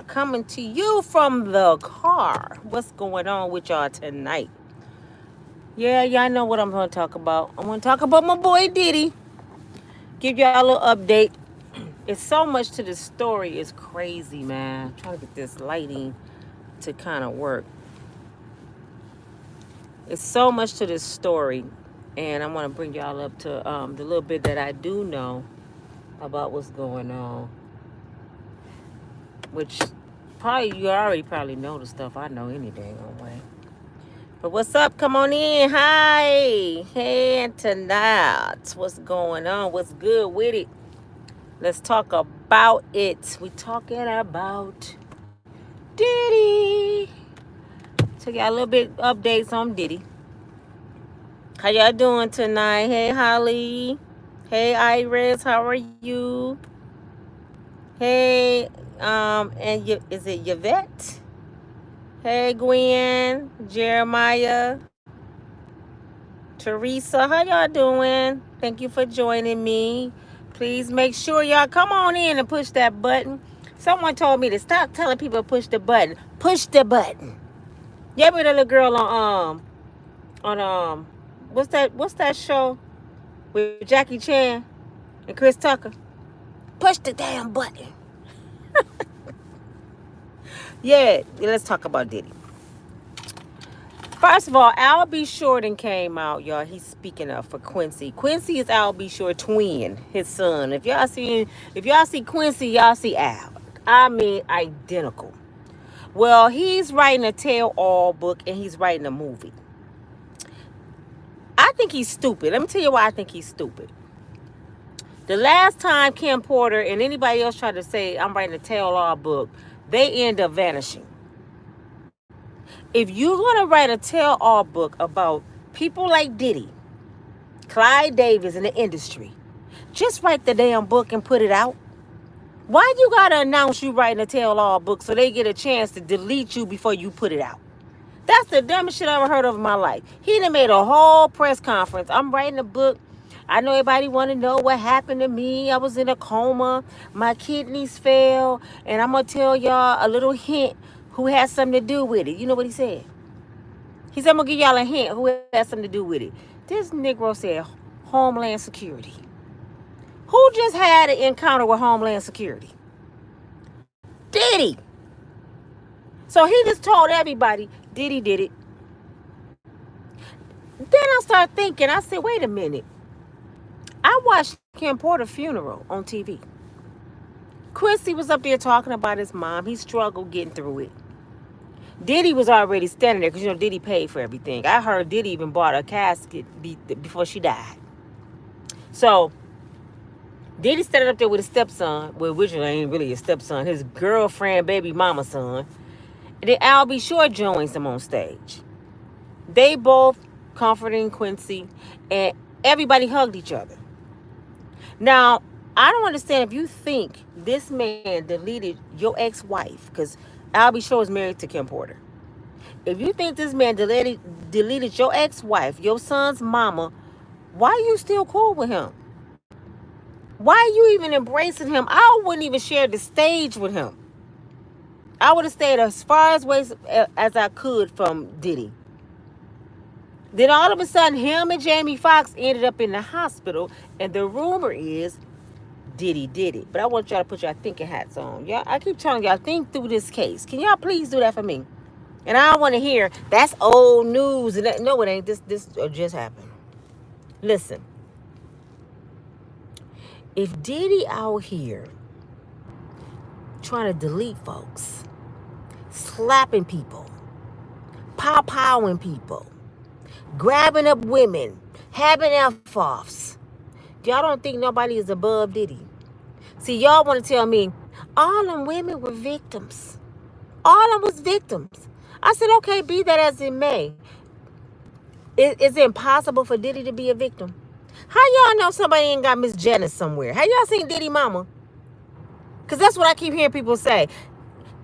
Coming to you from the car. What's going on with y'all tonight? Yeah, y'all know what I'm going to talk about. I'm going to talk about my boy Diddy. Give y'all a little update. It's so much to this story. It's crazy, man. I'm trying to get this lighting to kind of work. It's so much to this story. And I want to bring y'all up to the little bit that I do know about what's going on. Which probably you already probably know the stuff I know any dang way. But what's up? Come on in. Hi. Hey, tonight. What's going on? What's good with it? Let's talk about it. We talking about Diddy. Took y'all a little bit updates on Diddy. How y'all doing tonight? Hey, Holly. Hey, Iris. How are you? Hey, is it Yvette? Hey, Gwen, Jeremiah, Teresa, how y'all doing? Thank you for joining me. Please make sure y'all come on in and push that button. Someone told me to stop telling people to push the button. Push the button. You ever that little girl on what's that show with Jackie Chan and Chris Tucker? Push the damn button. Yeah, let's talk about Diddy. First of all, Al B. Shorten came out, y'all. He's speaking up for Quincy. Quincy is Al B. Short twin, his son. If y'all see Quincy, y'all see Al. I mean, identical. Well, he's writing a tell-all book and he's writing a movie. I think he's stupid. Let me tell you why I think he's stupid. The last time Kim Porter and anybody else tried to say I'm writing a tell-all book, they end up vanishing. If you're going to write a tell-all book about people like Diddy, Clyde Davis in the industry, just write the damn book and put it out. Why you got to announce you writing a tell-all book so they get a chance to delete you before you put it out? That's the dumbest shit I ever heard of in my life. He done made a whole press conference. I'm writing a book. I know everybody want to know what happened to me. I was in a coma. My kidneys fell. And I'm going to tell y'all a little hint who has something to do with it. You know what he said? He said, I'm going to give y'all a hint who has something to do with it. This Negro said Homeland Security. Who just had an encounter with Homeland Security? Diddy. So he just told everybody Diddy did it. Then I started thinking, I said, wait a minute. I watched Kim Porter's funeral on TV. Quincy was up there talking about his mom. He struggled getting through it. Diddy was already standing there because, Diddy paid for everything. I heard Diddy even bought a casket before she died. So, Diddy standing up there with his stepson. Well, originally ain't really his stepson. His girlfriend, baby mama son. And then Al B. Short joins him on stage. They both comforting Quincy. And everybody hugged each other. Now, I don't understand if you think this man deleted your ex-wife, because Al B. Short is married to Kim Porter. If you think this man deleted your ex-wife, your son's mama, why are you still cool with him? Why are you even embracing him? I wouldn't even share the stage with him. I would have stayed as far away as I could from Diddy. Then all of a sudden, him and Jamie Foxx ended up in the hospital, and the rumor is Diddy did it. But I want y'all to put your thinking hats on. Y'all, I keep telling y'all, think through this case. Can y'all please do that for me? And I don't want to hear, that's old news. And no, it ain't. This just happened. Listen. If Diddy out here trying to delete folks, slapping people, pow-powing people, grabbing up women, having F-offs, y'all don't think nobody is above Diddy? See, y'all want to tell me all them women were victims. All of them was victims. I said, okay, be that as it may. Is it impossible for Diddy to be a victim? How y'all know somebody ain't got Miss Janice somewhere? Have y'all seen Diddy mama? Because that's what I keep hearing people say.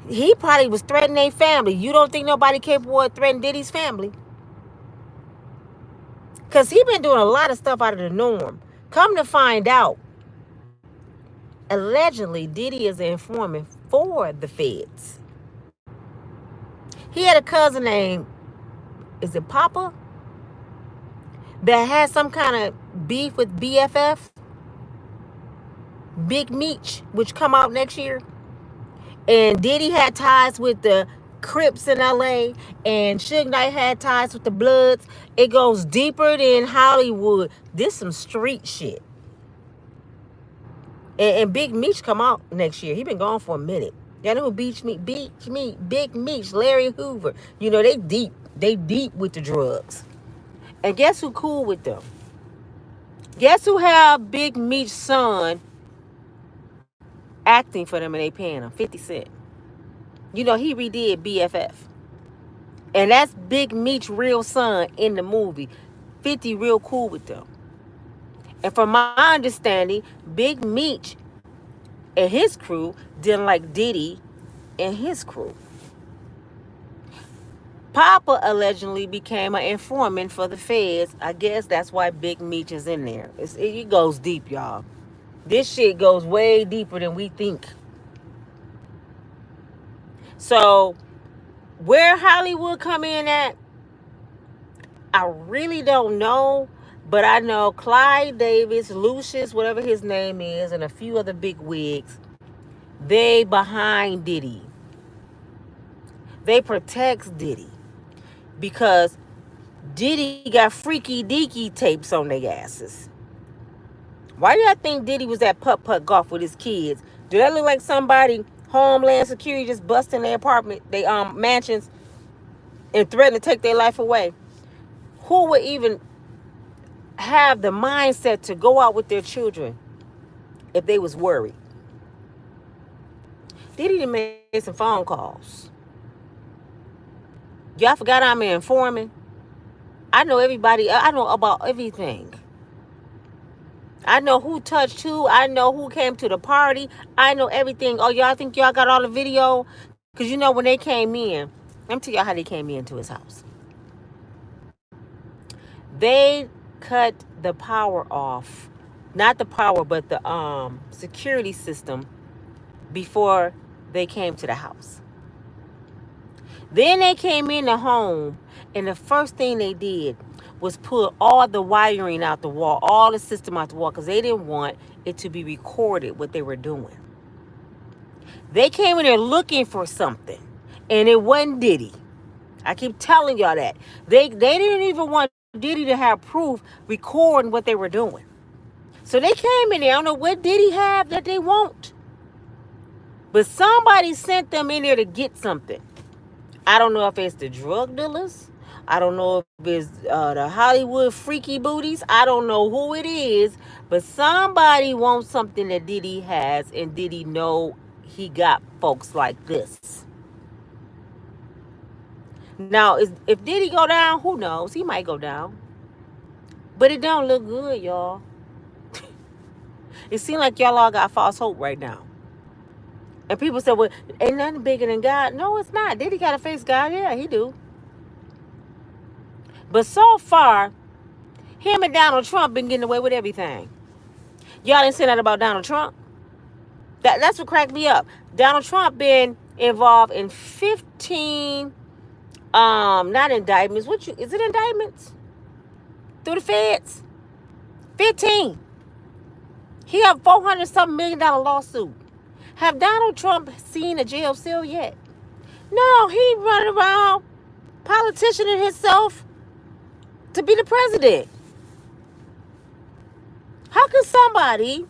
He probably was threatening their family. You don't think nobody capable of threatening Diddy's family? Because he been doing a lot of stuff out of the norm. Come to find out, allegedly, Diddy is an informant for the feds. He had a cousin named, is it Papa, that had some kind of beef with BFF, Big Meech, which come out next year. And Diddy had ties with the Crips in LA, and Suge Knight had ties with the Bloods. It goes deeper than Hollywood. This some street shit. And Big Meech come out next year. He been gone for a minute. Y'all know who Big Meech, Larry Hoover. You know, they deep. They deep with the drugs. And guess who cool with them? Guess who have Big Meech's son acting for them and they paying him? 50 Cent. You know, he redid BFF. And that's Big Meech's real son in the movie. 50 real cool with them. And from my understanding, Big Meech and his crew didn't like Diddy and his crew. Papa allegedly became an informant for the feds. I guess that's why Big Meech is in there. It goes deep, y'all. This shit goes way deeper than we think. So, where Hollywood come in at, I really don't know. But I know Clyde Davis, Lucius, whatever his name is, and a few other big wigs, they behind Diddy. They protects Diddy. Because Diddy got freaky deaky tapes on their asses. Why do y'all think Diddy was at putt-putt golf with his kids? Do that look like somebody, Homeland Security, just busting their apartment, their mansions, and threatening to take their life away? Who would even have the mindset to go out with their children if they was worried? Diddy made some phone calls. Y'all forgot I'm an informant? I know everybody. I know about everything. I know who touched who. I know who came to the party. I know everything. Oh, y'all think y'all got all the video? Because you know when they came in, let me tell y'all how they came into his house. They cut the power off. Not the power, but the security system before they came to the house. Then they came in the home, and the first thing they did was pull all the wiring out the wall, all the system out the wall, because they didn't want it to be recorded what they were doing. They came in there looking for something, and it wasn't Diddy. I keep telling y'all that. They didn't even want Diddy to have proof recording what they were doing. So they came in there. I don't know what Diddy have that they want. But somebody sent them in there to get something. I don't know if it's the drug dealers. I don't know if it's the Hollywood freaky booties. I don't know who it is. But somebody wants something that Diddy has, and Diddy know he got folks like this. Now, if Diddy go down, who knows? He might go down. But it don't look good, y'all. It seems like y'all all got false hope right now. And people say, well, ain't nothing bigger than God. No, it's not. Diddy got to face God? Yeah, he do. But so far, him and Donald Trump been getting away with everything. Y'all didn't say that about Donald Trump? That's what cracked me up. Donald Trump been involved in 15, not indictments. Is it indictments? Through the feds? 15. He have $400-something million lawsuit. Have Donald Trump seen a jail cell yet? No, he running around politicianing himself to be the president. How can somebody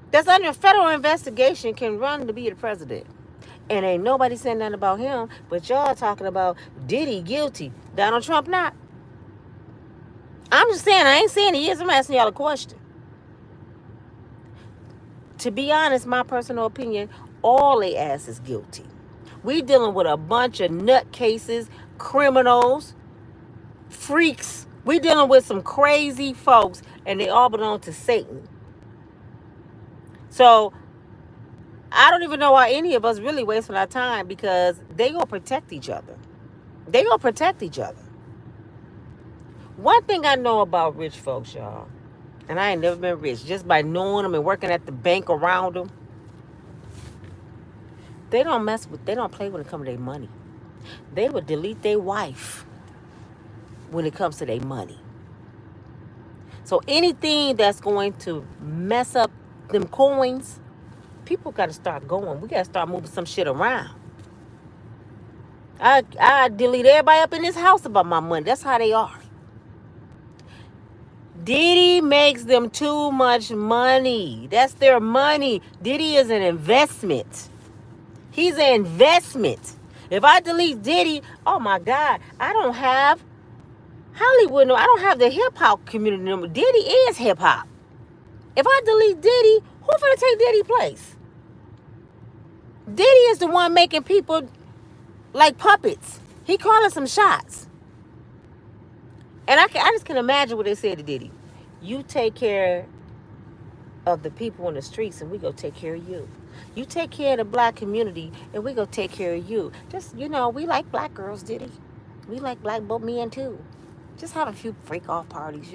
that's under federal investigation can run to be the president? And ain't nobody saying nothing about him, but y'all talking about Diddy guilty, Donald Trump not. I'm just saying, I ain't saying he is. I'm asking y'all a question. To be honest, my personal opinion, all they ass is guilty. We dealing with a bunch of nutcases, criminals, freaks. We dealing with some crazy folks, and they all belong to Satan. So, I don't even know why any of us really wasting our time, because they gonna protect each other. They gonna protect each other. One thing I know about rich folks, y'all, and I ain't never been rich, just by knowing them and working at the bank around them. They don't play when it comes to their money. They would delete their wife when it comes to their money. So anything that's going to mess up them coins, people got to start going. We got to start moving some shit around. I delete everybody up in this house about my money. That's how they are. Diddy makes them too much money. That's their money. Diddy is an investment. He's an investment. If I delete Diddy, oh my God, I don't have Hollywood. No, I don't have the hip hop community number. Diddy is hip hop. If I delete Diddy, who's gonna take Diddy's place? Diddy is the one making people like puppets. He calling some shots. And I just can imagine what they said to Diddy. You take care of the people in the streets and we go take care of you. You take care of the black community and we go take care of you. Just, we like black girls, Diddy. We like black men too. Just have a few freak off parties,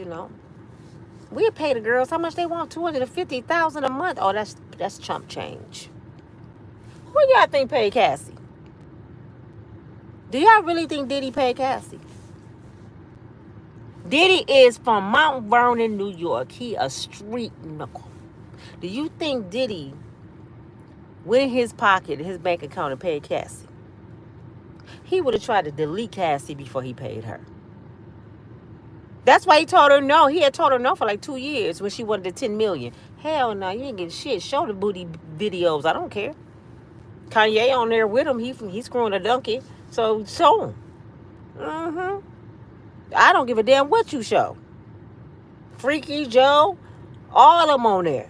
We'll pay the girls how much they want, $250,000 a month. Oh, that's chump change. Who y'all think paid Cassie? Do y'all really think Diddy paid Cassie? Diddy is from Mount Vernon, New York. He a street knuckle. Do you think Diddy went in his pocket, in his bank account, and paid Cassie? He would have tried to delete Cassie before he paid her. That's why he told her no. He had told her no for like 2 years when she wanted the $10 million. Hell no, you ain't getting shit. Show the booty videos. I don't care. Kanye on there with him. He's screwing a donkey. So show him. I don't give a damn what you show. Freaky Joe, all of them on there.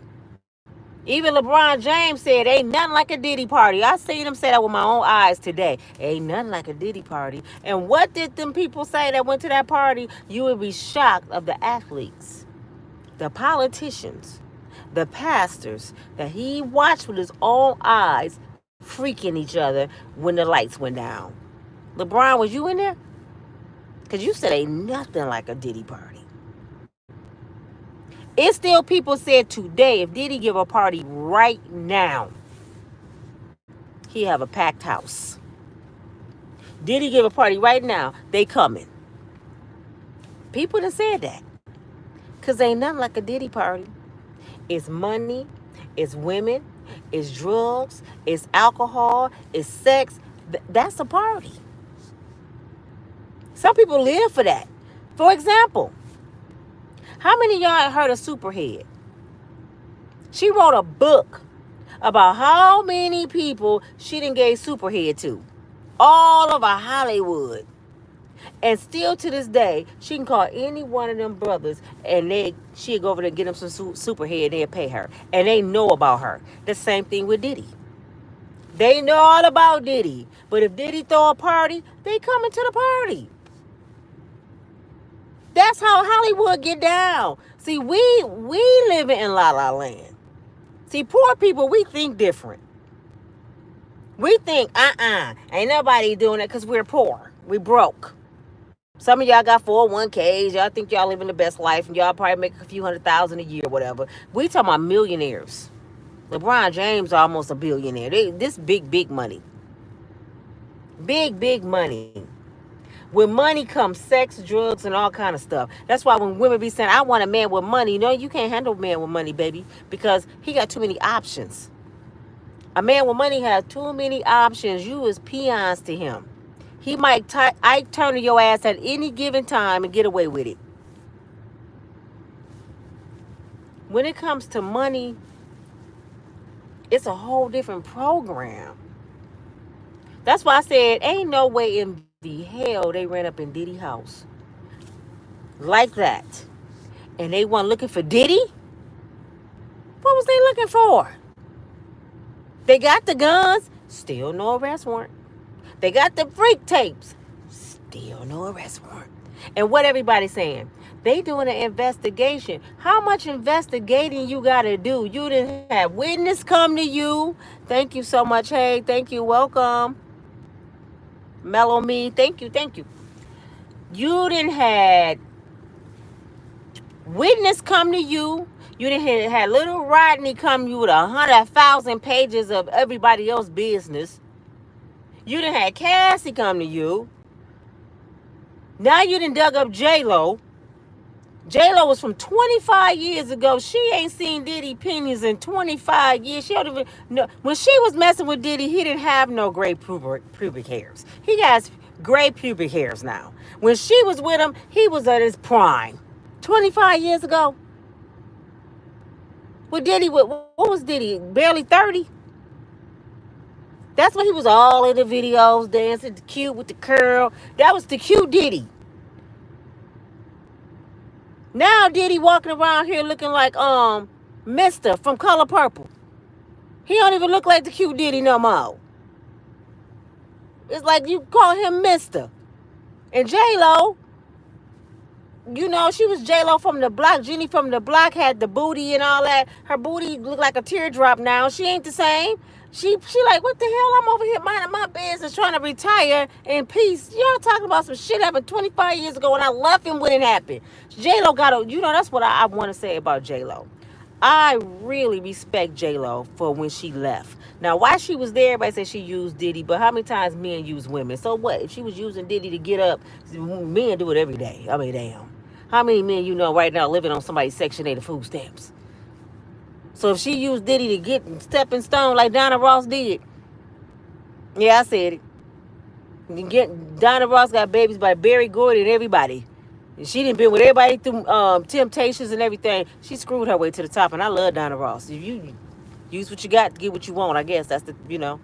Even LeBron James said, ain't nothing like a Diddy party. I seen him say that with my own eyes today. Ain't nothing like a Diddy party. And what did them people say that went to that party? You would be shocked of the athletes, the politicians, the pastors that he watched with his own eyes freaking each other when the lights went down. LeBron, was you in there? Because you said ain't nothing like a Diddy party. It's still people said today, if Diddy give a party right now, he have a packed house. Diddy give a party right now, they coming. People done said that. Because ain't nothing like a Diddy party. It's money, it's women, it's drugs, it's alcohol, it's sex. That's a party. Some people live for that. For example, how many of y'all heard of Superhead? She wrote a book about how many people she done gave Superhead to. All over Hollywood. And still to this day, she can call any one of them brothers and she'll go over there and get them some Superhead and they'll pay her. And they know about her. The same thing with Diddy. They know all about Diddy. But if Diddy throw a party, they coming to the party. That's how Hollywood get down. See, we living in La La Land. See, poor people, we think different. We think, ain't nobody doing it because we're poor. We broke. Some of y'all got 401ks. Y'all think y'all living the best life and y'all probably make a few $100,000 a year or whatever. We talking about millionaires. LeBron James almost a billionaire. This big money. Big money. With money comes sex, drugs, and all kind of stuff. That's why when women be saying, I want a man with money. No, you can't handle a man with money, baby, because he got too many options. A man with money has too many options. You is peons to him. He might Ike Turner your ass at any given time and get away with it. When it comes to money, it's a whole different program. That's why I said, ain't no way in the hell they ran up in Diddy's house like that. And they weren't looking for Diddy? What was they looking for? They got the guns, still no arrest warrant. They got the freak tapes, still no arrest warrant. And what everybody's saying, they doing an investigation. How much investigating you got to do? You didn't have witness come to you. Thank you so much. Hey, thank you. Welcome. Mellow me. Thank you. You didn't had witness come to you. You You didn't had little Rodney come to you with 100,000 pages of everybody else's business. You didn't had Cassie come to you. Now you done dug up J-Lo. J-Lo was from 25 years ago. She ain't seen Diddy pennies in 25 years. She don't even know. When she was messing with Diddy, he didn't have no gray pubic hairs. He has gray pubic hairs now. When she was with him, he was at his prime. 25 years ago. With Diddy, what was Diddy? Barely 30? That's when he was all in the videos, dancing cute with the curl. That was the cute Diddy. Now Diddy walking around here looking like Mister from Color Purple. He don't even look like the cute Diddy no more. It's like you call him Mister. And J-Lo, you know, she was J-Lo from the block. Jenny from the block had the booty and all that. Her booty looked like a teardrop now. She ain't the same. She like, what the hell? I'm over here minding my business trying to retire in peace. Y'all talking about some shit happened 25 years ago and I left him when it happened. J-Lo that's what I want to say about J-Lo. I really respect J-Lo for when she left. Now, why she was there, everybody said she used Diddy, but how many times men use women? So what? If she was using Diddy to get up, men do it every day. I mean, damn. How many men you know right now living on somebody's Section 8 of food stamps? So if she used Diddy to get stepping stone like Donna Ross did, yeah, I said it. Donna Ross got babies by Barry Gordy and everybody. And she didn't been with everybody through temptations and everything. She screwed her way to the top, and I love Donna Ross. If you use what you got to get what you want, I guess that's the.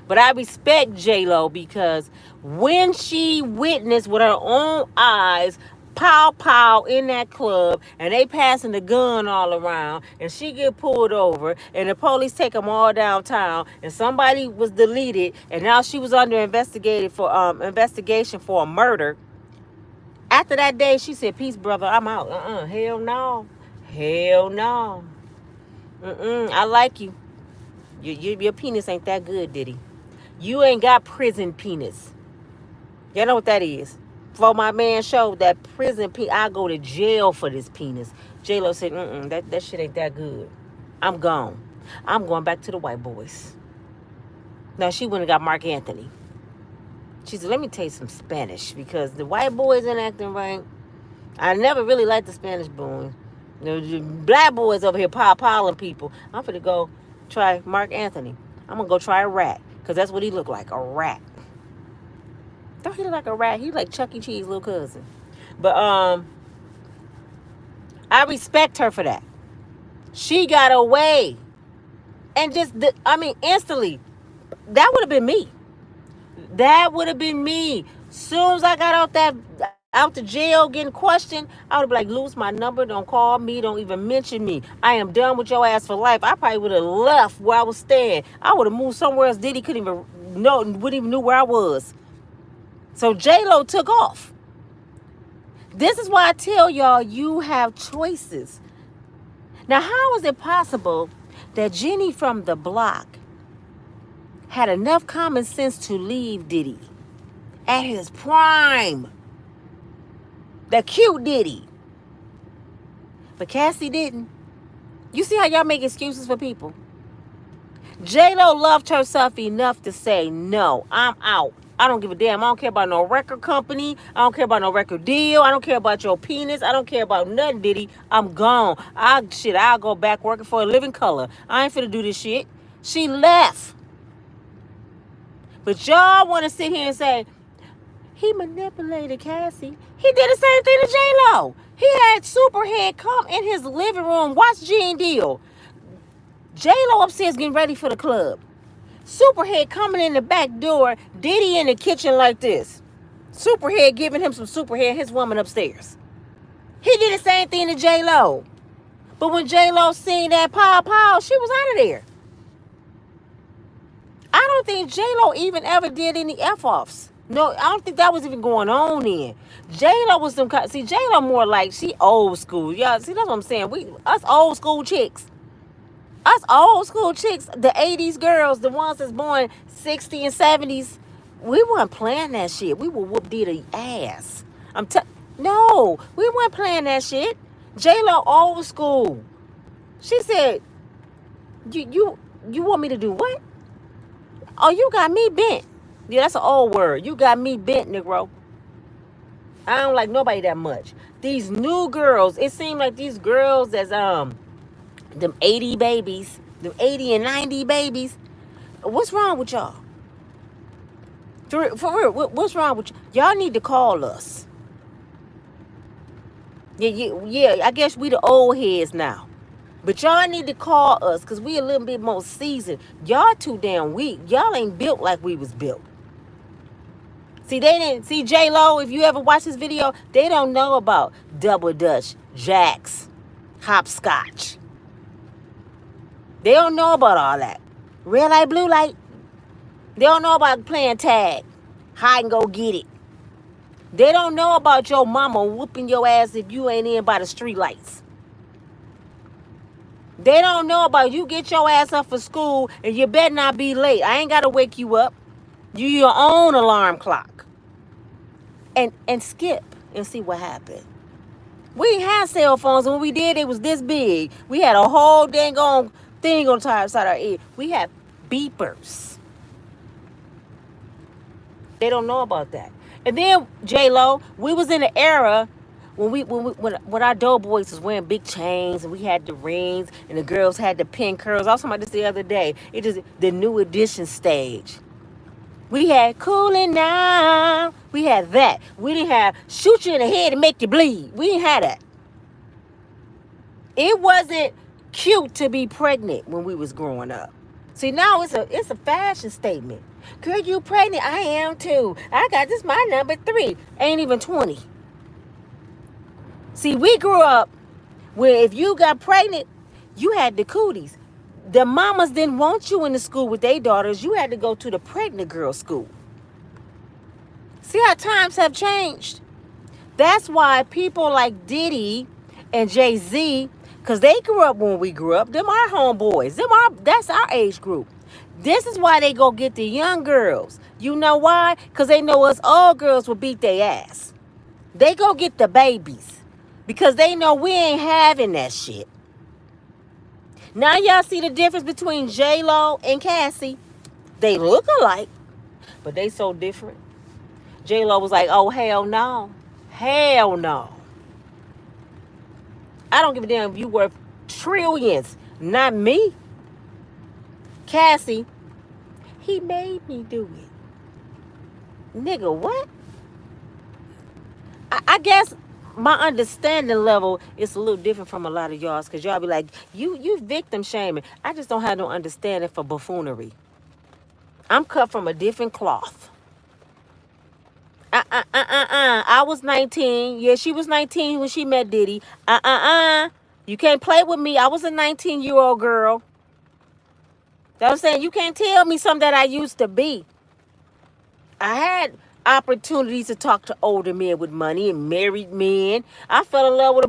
But I respect J-Lo because when she witnessed with her own eyes pow pow in that club and they passing the gun all around and she get pulled over and the police take them all downtown and somebody was deleted and now she was under investigation for a murder. After that day, she said, peace, brother, I'm out. Hell no. Hell no. I like you. Your penis ain't that good, Diddy. You ain't got prison penis. Y'all know what that is? For my man showed that prison penis, I go to jail for this penis. J-Lo said, that shit ain't that good. I'm gone. I'm going back to the white boys. Now, she went and got Mark Anthony. She said, let me tell you some Spanish because the white boys ain't acting right. I never really liked the Spanish boys. The black boys over here piling people. I'm finna go try Mark Anthony. I'm gonna go try a rat because that's what he looked like, a rat. Don't he look like a rat? He like Chuck E. Cheese little cousin. But I respect her for that. She got away. And instantly, that would have been me. That would have been me. Soon as I got out the jail getting questioned, I would have like, lose my number, don't call me, don't even mention me. I am done with your ass for life. I probably would have left where I was staying. I would have moved somewhere else. Diddy wouldn't even knew where I was. So J-Lo took off. This is why I tell y'all you have choices. Now, how is it possible that Jenny from the block had enough common sense to leave Diddy at his prime? The cute Diddy. But Cassie didn't. You see how y'all make excuses for people? J-Lo loved herself enough to say, no, I'm out. I don't give a damn. I don't care about no record company. I don't care about no record deal. I don't care about your penis. I don't care about nothing, Diddy. I'm gone. I'll go back working for a living color. I ain't finna do this shit. She left. But y'all want to sit here and say, he manipulated Cassie. He did the same thing to J-Lo. He had Superhead come in his living room, watch Gene Deal. J-Lo upstairs getting ready for the club. Superhead coming in the back door, Diddy in the kitchen like this. Superhead giving him some Superhead, his woman upstairs. He did the same thing to J-Lo. But when J-Lo seen that pow, she was out of there. I don't think J-Lo even ever did any F-offs. No, I don't think that was even going on then. J-Lo was J-Lo more like, she old school. Y'all, see, that's what I'm saying. Us old school chicks, the 80s girls, the ones that's born 60 and 70s, we weren't playing that shit. We would whoop Diddy ass. No, we weren't playing that shit. J-Lo old school. She said, you want me to do what? Oh, you got me bent. Yeah, that's an old word. You got me bent, Negro. I don't like nobody that much. These new girls, it seems like these girls that's them 80 babies, them 80 and 90 babies. What's wrong with y'all? For real, what's wrong with y'all? Need to call us. Yeah, I guess we the old heads now. But y'all need to call us because we a little bit more seasoned. Y'all too damn weak. Y'all ain't built like we was built. See, they didn't see J-Lo. If you ever watch this video, they don't know about double dutch, jacks, hopscotch. They don't know about all that. Red light, blue light. They don't know about playing tag, hide and go get it. They don't know about your mama whooping your ass if you ain't in by the street lights. They don't know about you get your ass up for school and you better not be late. I ain't got to wake you up. You your own alarm clock. And skip and see what happened. We didn't have cell phones. When we did, it was this big. We had a whole dang on thing on the side of our ear. We had beepers. They don't know about that. And then J-Lo, we was in an era when our doughboys was wearing big chains and we had the rings and the girls had the pin curls. I was talking about this the other day. It is the new edition stage. We had cooling down. We had that. We didn't have shoot you in the head and make you bleed. We didn't have that. It wasn't cute to be pregnant when we was growing up. See, now it's a fashion statement. Girl, you pregnant? I am too. I got this my number 3. Ain't even 20. See, we grew up where if you got pregnant, you had the cooties. The mamas didn't want you in the school with their daughters. You had to go to the pregnant girl school. See how times have changed? That's why people like Diddy and Jay-Z, because they grew up when we grew up, them our homeboys. That's our age group. This is why they go get the young girls. You know why? Because they know us old girls will beat their ass. They go get the babies because they know we ain't having that shit. Now y'all see the difference between J-Lo and Cassie. They look alike, but they so different. J-Lo was like, oh, hell no. Hell no. I don't give a damn if you worth trillions. Not me. Cassie, he made me do it. Nigga, what? I guess my understanding level is a little different from a lot of y'all's because y'all be like, you victim shaming. I just don't have no understanding for buffoonery. I'm cut from a different cloth. I was 19. Yeah, she was 19 when she met Diddy. You can't play with me. I was a 19-year-old girl. That's what I'm saying. You can't tell me something that I used to be. I had opportunities to talk to older men with money and married men. I fell in love with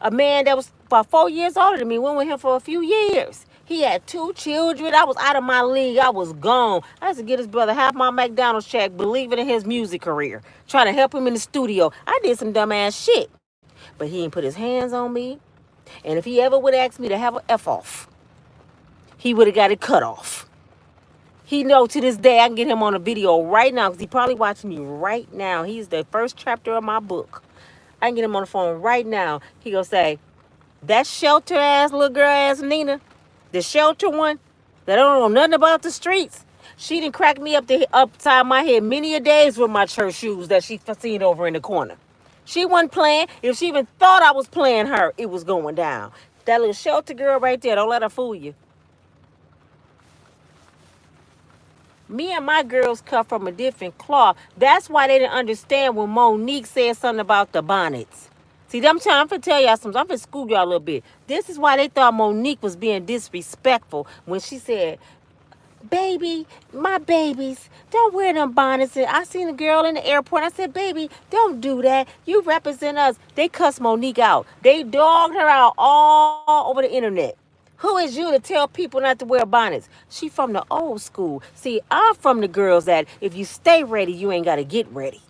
a man that was about 4 years older than me. Went with him for a few years. He had 2 children. I was out of my league. I was gone. I used to get his brother half my McDonald's check, believing in his music career, trying to help him in the studio. I did some dumbass shit. But he didn't put his hands on me. And if he ever would ask me to have an F off, he would have got it cut off. He know to this day I can get him on a video right now because he probably watching me right now. He's the first chapter of my book. I can get him on the phone right now. He gonna say, that shelter ass little girl ass Nina, the shelter one that don't know nothing about the streets. She done cracked me up upside my head many a days with my church shoes that she seen over in the corner. She wasn't playing. If she even thought I was playing her, it was going down. That little shelter girl right there, don't let her fool you. Me and my girls cut from a different cloth. That's why they didn't understand when Monique said something about the bonnets. See, I'm trying to tell y'all something. I'm going to school y'all a little bit. This is why they thought Monique was being disrespectful when she said, baby, my babies, don't wear them bonnets. And I seen a girl in the airport. I said, baby, don't do that. You represent us. They cussed Monique out. They dogged her out all over the internet. Who is you to tell people not to wear bonnets? She from the old school. See, I'm from the girls that if you stay ready, you ain't got to get ready.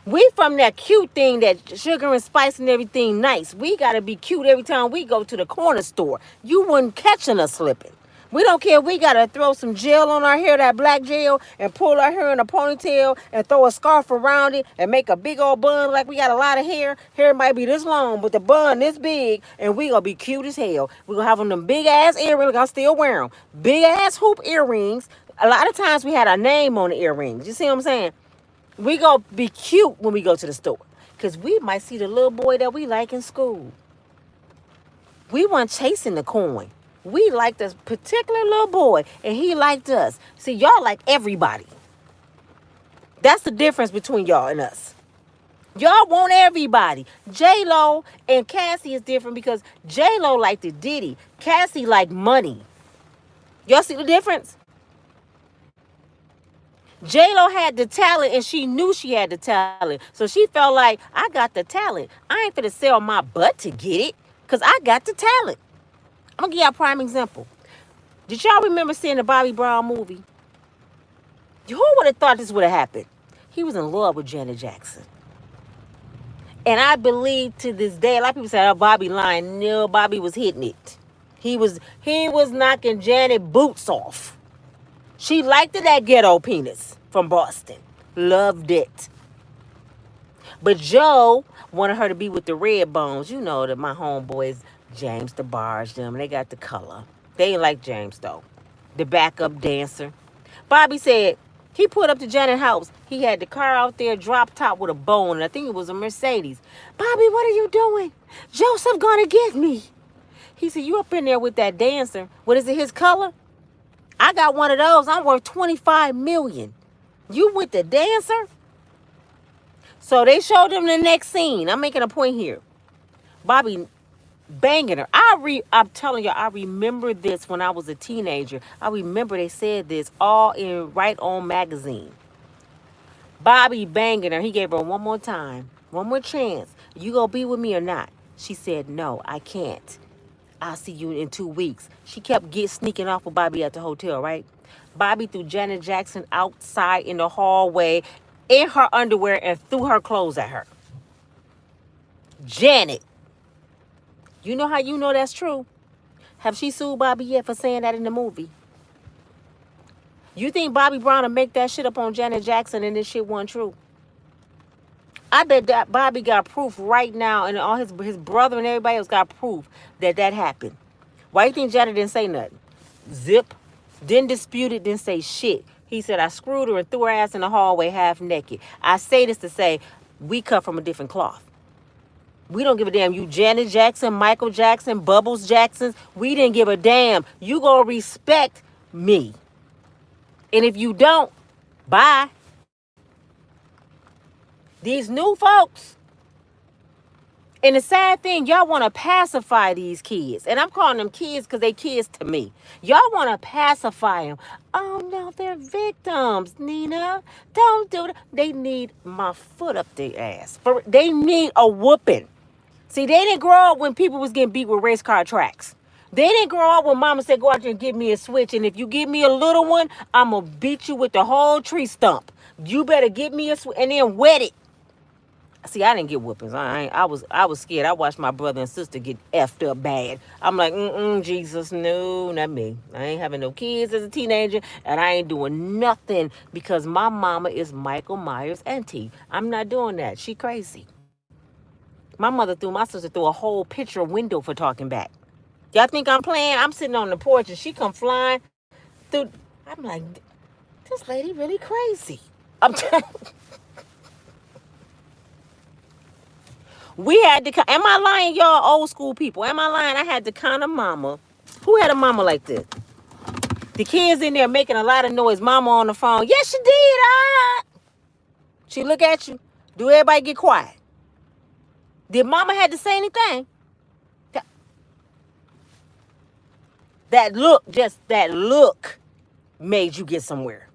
We from that cute thing, that sugar and spice and everything nice. We got to be cute every time we go to the corner store. You wouldn't catching us slipping. We don't care. We got to throw some gel on our hair, that black gel, and pull our hair in a ponytail and throw a scarf around it and make a big old bun like we got a lot of hair. Hair might be this long, but the bun this big, and we going to be cute as hell. We going to have on them big ass earrings. I still wear them. Big ass hoop earrings. A lot of times we had our name on the earrings. You see what I'm saying? We gonna be cute when we go to the store. Because we might see the little boy that we like in school. We weren't chasing the coin. We liked this particular little boy, and he liked us. See, y'all like everybody. That's the difference between y'all and us. Y'all want everybody. J-Lo and Cassie is different because J-Lo liked the Diddy. Cassie liked money. Y'all see the difference? J-Lo had the talent, and she knew she had the talent. So she felt like, I got the talent. I ain't finna sell my butt to get it, because I got the talent. I'm going to give y'all a prime example. Did y'all remember seeing the Bobby Brown movie? Who would have thought this would have happened? He was in love with Janet Jackson. And I believe to this day, a lot of people say, oh, Bobby lying. No, Bobby was hitting it. He was knocking Janet boots off. She liked that ghetto penis from Boston. Loved it. But Joe wanted her to be with the red bones. You know that my homeboys, James DeBarge, them, they got the color. They ain't like James, though. The backup dancer. Bobby said he put up to Janet's house. He had the car out there, drop top with a bone. And I think it was a Mercedes. Bobby, what are you doing? Joseph gonna get me. He said, you up in there with that dancer. What is it, his color? I got one of those. I'm worth $25 million. You with the dancer? So they showed him the next scene. I'm making a point here. Bobby banging her. I'm telling you, I remember this when I was a teenager. I remember they said this all in Right On magazine. Bobby banging her. He gave her one more time, one more chance. You gonna be with me or not? She said, no, I can't. I'll see you in 2 weeks. She kept sneaking off with Bobby at the hotel, right? Bobby threw Janet Jackson outside in the hallway in her underwear and threw her clothes at her. Janet. You know how you know that's true? Have she sued Bobby yet for saying that in the movie? You think Bobby Brown will make that shit up on Janet Jackson and this shit wasn't true? I bet that Bobby got proof right now, and all his brother and everybody else got proof that happened. Why do you think Janet didn't say nothing? Zip. Didn't dispute it, didn't say shit. He said, I screwed her and threw her ass in the hallway half naked. I say this to say, we cut from a different cloth. We don't give a damn. You Janet Jackson, Michael Jackson, Bubbles Jacksons. We didn't give a damn. You gonna respect me. And if you don't, bye. These new folks. And the sad thing, y'all want to pacify these kids. And I'm calling them kids because they kids to me. Y'all want to pacify them. Oh, no, they're victims, Nina. Don't do that. They need my foot up their ass. They need a whooping. See, they didn't grow up when people was getting beat with race car tracks. They didn't grow up when mama said, go out there and give me a switch. And if you give me a little one, I'm going to beat you with the whole tree stump. You better give me a switch and then wet it. See, I didn't get whoopings. I was scared. I watched my brother and sister get effed up bad. I'm like, Jesus, no, not me. I ain't having no kids as a teenager, and I ain't doing nothing because my mama is Michael Myers' auntie. I'm not doing that. She crazy. My sister threw a whole picture window for talking back. Y'all think I'm playing? I'm sitting on the porch, and she come flying through. I'm like, this lady really crazy. I'm telling you. We had to, am I lying, y'all, old school people? Am I lying? I had the kind of mama. Who had a mama like this? The kids in there making a lot of noise. Mama on the phone. Yes, she did. She look at you. Do everybody get quiet? Did mama had to say anything? That look made you get somewhere.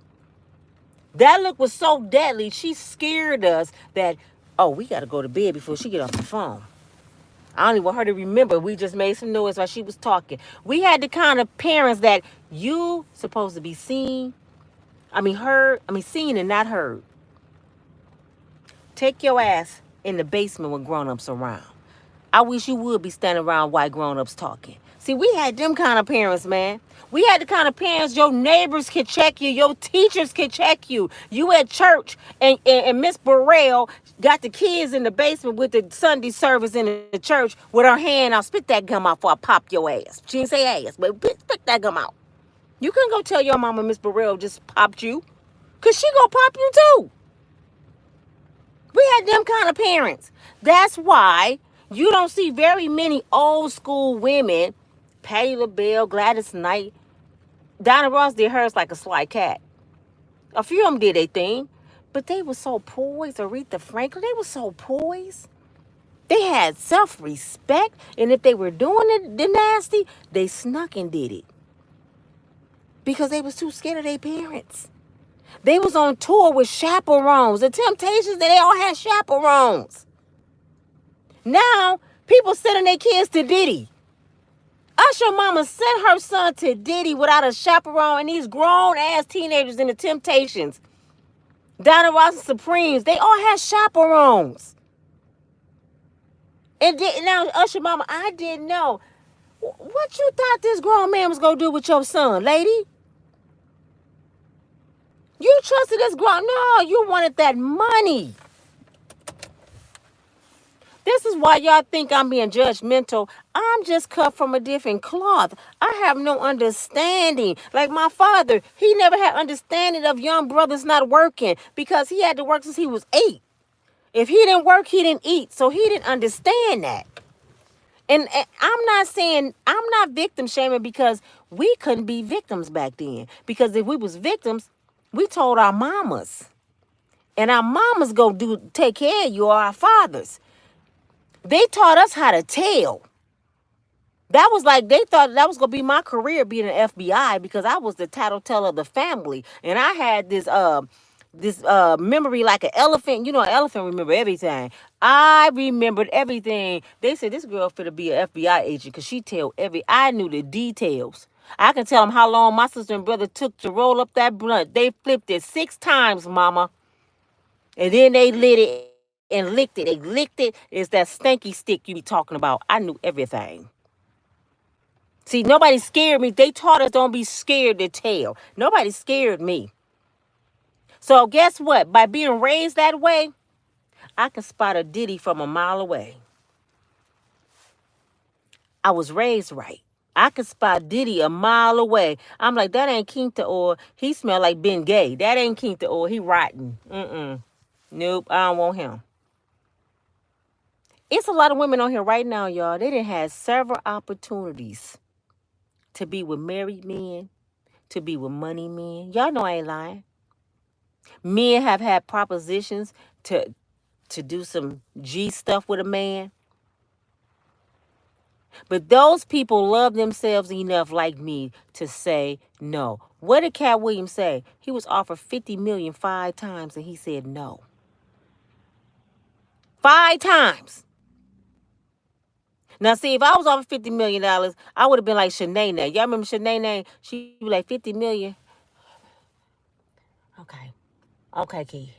That look was so deadly. She scared us that, oh, we got to go to bed before she get off the phone. I don't even want her to remember. We just made some noise while she was talking. We had the kind of parents that you supposed to be seen. Seen and not heard. Take your ass in the basement when grown-ups around. I wish you would be standing around while grown-ups talking. See, we had them kind of parents, man. We had the kind of parents your neighbors could check you, your teachers could check you. You at church and Miss Burrell got the kids in the basement with the Sunday service in the church with her hand out. Spit that gum out before I pop your ass. She didn't say ass, but spit that gum out. You couldn't go tell your mama Miss Burrell just popped you. Because she gonna pop you too. We had them kind of parents. That's why you don't see very many old school women. Patti LaBelle, Gladys Knight. Donna Ross did hers like a sly cat. A few of them did their thing. But they were so poised. Aretha Franklin, they were so poised. They had self-respect. And if they were doing the nasty, they snuck and did it. Because they was too scared of their parents. They was on tour with chaperones. The Temptations, they all had chaperones. Now, people sending their kids to Diddy. Usher mama sent her son to Diddy without a chaperone, and these grown-ass teenagers in the Temptations, Donna Ross and Supremes, they all had chaperones. And now, Usher mama, I didn't know. What you thought this grown man was going to do with your son, lady? You trusted this grown... No, you wanted that money. This is why y'all think I'm being judgmental. I'm just cut from a different cloth. I have no understanding. Like my father, he never had understanding of young brothers not working because he had to work since he was 8. If he didn't work, he didn't eat. So he didn't understand that. And I'm not saying, I'm not victim shaming because we couldn't be victims back then. Because if we was victims, we told our mamas. And our mamas go take care of you or our fathers. They taught us how to tell. That was like, they thought that was going to be my career being an FBI because I was the tattletale of the family. And I had this memory like an elephant. You know, an elephant remember everything. I remembered everything. They said this girl finna be an FBI agent because she tell I knew the details. I can tell them how long my sister and brother took to roll up that blunt. They flipped it 6 times, mama. And then they lit it and licked it. They licked it. It's that stanky stick you be talking about. I knew everything. See, nobody scared me. They taught us don't be scared to tell. Nobody scared me. So guess what? By being raised that way, I can spot a Diddy from a mile away. I was raised right. I could spot Diddy a mile away. I'm like, that ain't Quinta or he smell like Ben Gay. That ain't Quinta or he rotten. Nope, I don't want him. It's a lot of women on here right now, y'all. They done had several opportunities to be with married men, to be with money men. Y'all know I ain't lying. Men have had propositions to do some G stuff with a man. But those people love themselves enough like me to say no. What did Cat Williams say? He was offered $50 million 5 times and he said no. 5 times. Now, see, if I was offered $50 million, I would have been like Shanae. Y'all remember Shanae? She was like, $50 million. Okay, Key.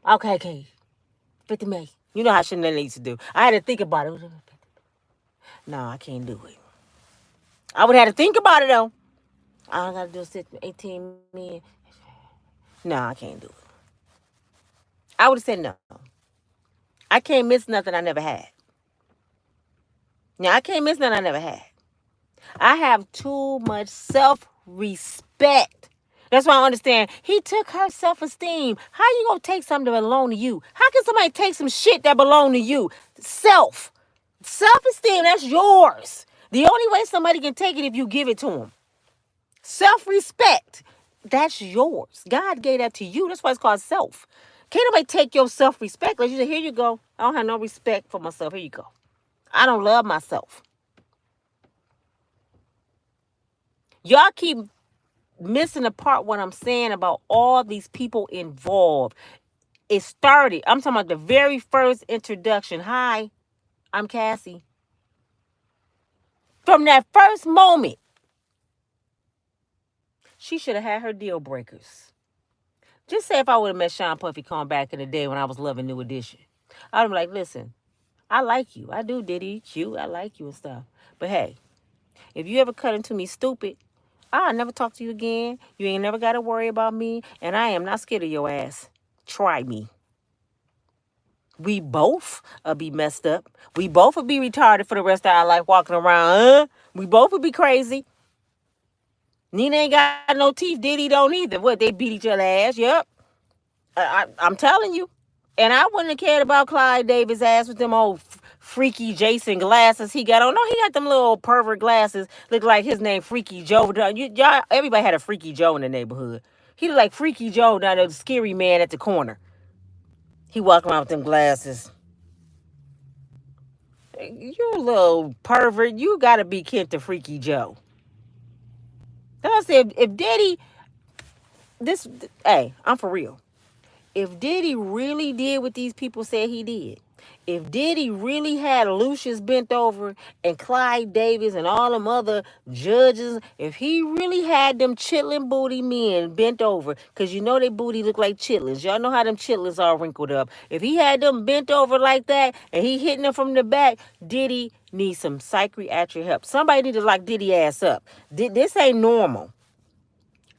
Okay, Key. 50 million. You know how Shanae used to do. I had to think about it. No, I can't do it. I would have to think about it, though. All I got to do is 18 million. No, I can't do it. I would have said no. I can't miss nothing I never had. Now, I can't miss nothing I never had. I have too much self-respect. That's why I understand. He took her self-esteem. How you gonna take something that belong to you? How can somebody take some shit that belong to you? Self-esteem, that's yours. The only way somebody can take it if you give it to them. Self-respect, that's yours. God gave that to you. That's why it's called self. Can't nobody take your self-respect. Like you say, here you go. I don't have no respect for myself. Here you go. I don't love myself. Y'all keep missing the part what I'm saying about all these people involved. It started, I'm talking about the very first introduction. Hi, I'm Cassie. From that first moment, she should have had her deal breakers. Just say if I would have met Sean Puffy Khan back in the day when I was loving New Edition. I'd be like, listen, I like you. I do, Diddy. You cute. I like you and stuff. But hey, if you ever cut into me stupid, I'll never talk to you again. You ain't never got to worry about me. And I am not scared of your ass. Try me. We both be messed up. We both would be retarded for the rest of our life walking around. We both would be crazy. Nina ain't got no teeth. Diddy don't either. What, they beat each other ass? Yep. I'm telling you. And I wouldn't have cared about Clyde Davis' ass with them old freaky Jason glasses he got on. No, he got them little pervert glasses. Look like his name Freaky Joe. Y'all, everybody had a Freaky Joe in the neighborhood. He looked like Freaky Joe down there, the scary man at the corner. He walked around with them glasses. You little pervert. You got to be kin to Freaky Joe. That's what I said. If Diddy, hey, I'm for real. If Diddy really did what these people said he did, if Diddy really had Lucius bent over and Clyde Davis and all them other judges, if he really had them chitlin booty men bent over, because you know they booty look like chitlins. Y'all know how them chitlins are wrinkled up. If he had them bent over like that and he hitting them from the back, Diddy needs some psychiatric help. Somebody need to lock Diddy ass up. This ain't normal.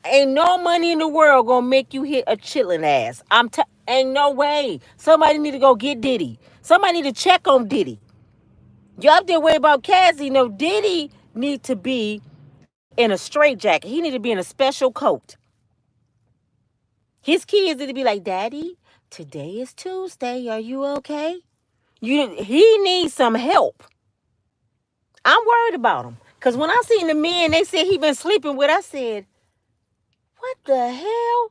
Ain't no money in the world gonna make you hit a chillin' ass. Ain't no way. Somebody need to go get Diddy. Somebody need to check on Diddy. You up there worry about Cassie? No, Diddy need to be in a straitjacket. He need to be in a special coat. His kids need to be like, Daddy, today is Tuesday. Are you okay? He needs some help. I'm worried about him. Because when I seen the men they said he been sleeping with, I said, what the hell?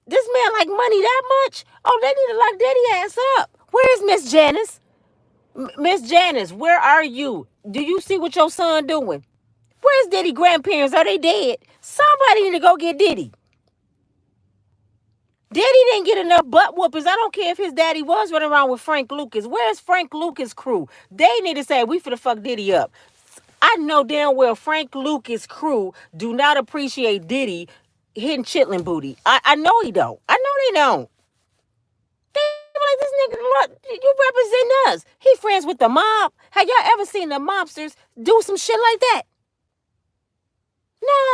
This man like money that much? Oh, they need to lock Daddy ass up. Where's Miss Janice? Miss Janice, where are you? Do you see what your son doing? Where's Diddy grandparents? Are they dead? Somebody need to go get Diddy. Diddy didn't get enough butt whoopers. I don't care if his daddy was running around with Frank Lucas. Where's Frank Lucas' crew? They need to say, we finna fuck Diddy up. I know damn well Frank Lucas' crew do not appreciate Diddy hitting chitlin booty. I know he don't. I know they don't. They like, this nigga, look, you represent us. He friends with the mob. Have y'all ever seen the mobsters do some shit like that?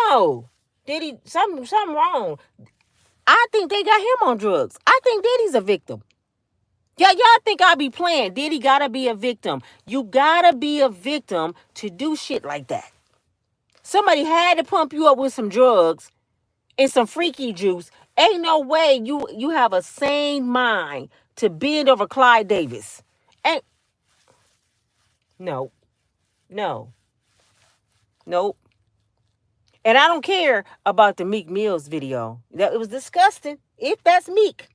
No. Diddy, something wrong. I think they got him on drugs. I think Diddy's a victim. Y'all think I be playing. Diddy gotta be a victim. You gotta be a victim to do shit like that. Somebody had to pump you up with some drugs and some freaky juice. Ain't no way you have a sane mind to bend over Clyde Davis. Ain't no. Nope. And I don't care about the Meek Mills video. It was disgusting. If that's Meek.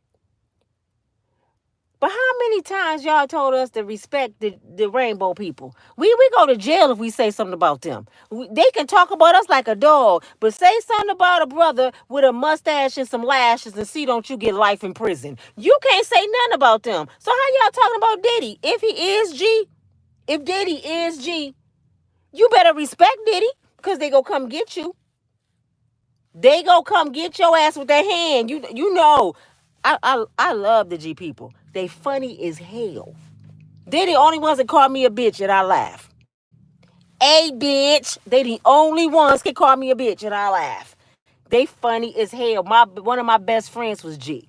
But how many times y'all told us to respect the rainbow people? We go to jail if we say something about them. They can talk about us like a dog, but say something about a brother with a mustache and some lashes and see don't you get life in prison. You can't say nothing about them. So how y'all talking about Diddy? If he is G, if Diddy is G, you better respect Diddy because they gonna come get you. They gonna come get your ass with their hand. You know, I love the G people. They funny as hell. They the only ones that call me a bitch and I laugh. A bitch. They the only ones can call me a bitch and I laugh. They funny as hell. One of my best friends was G.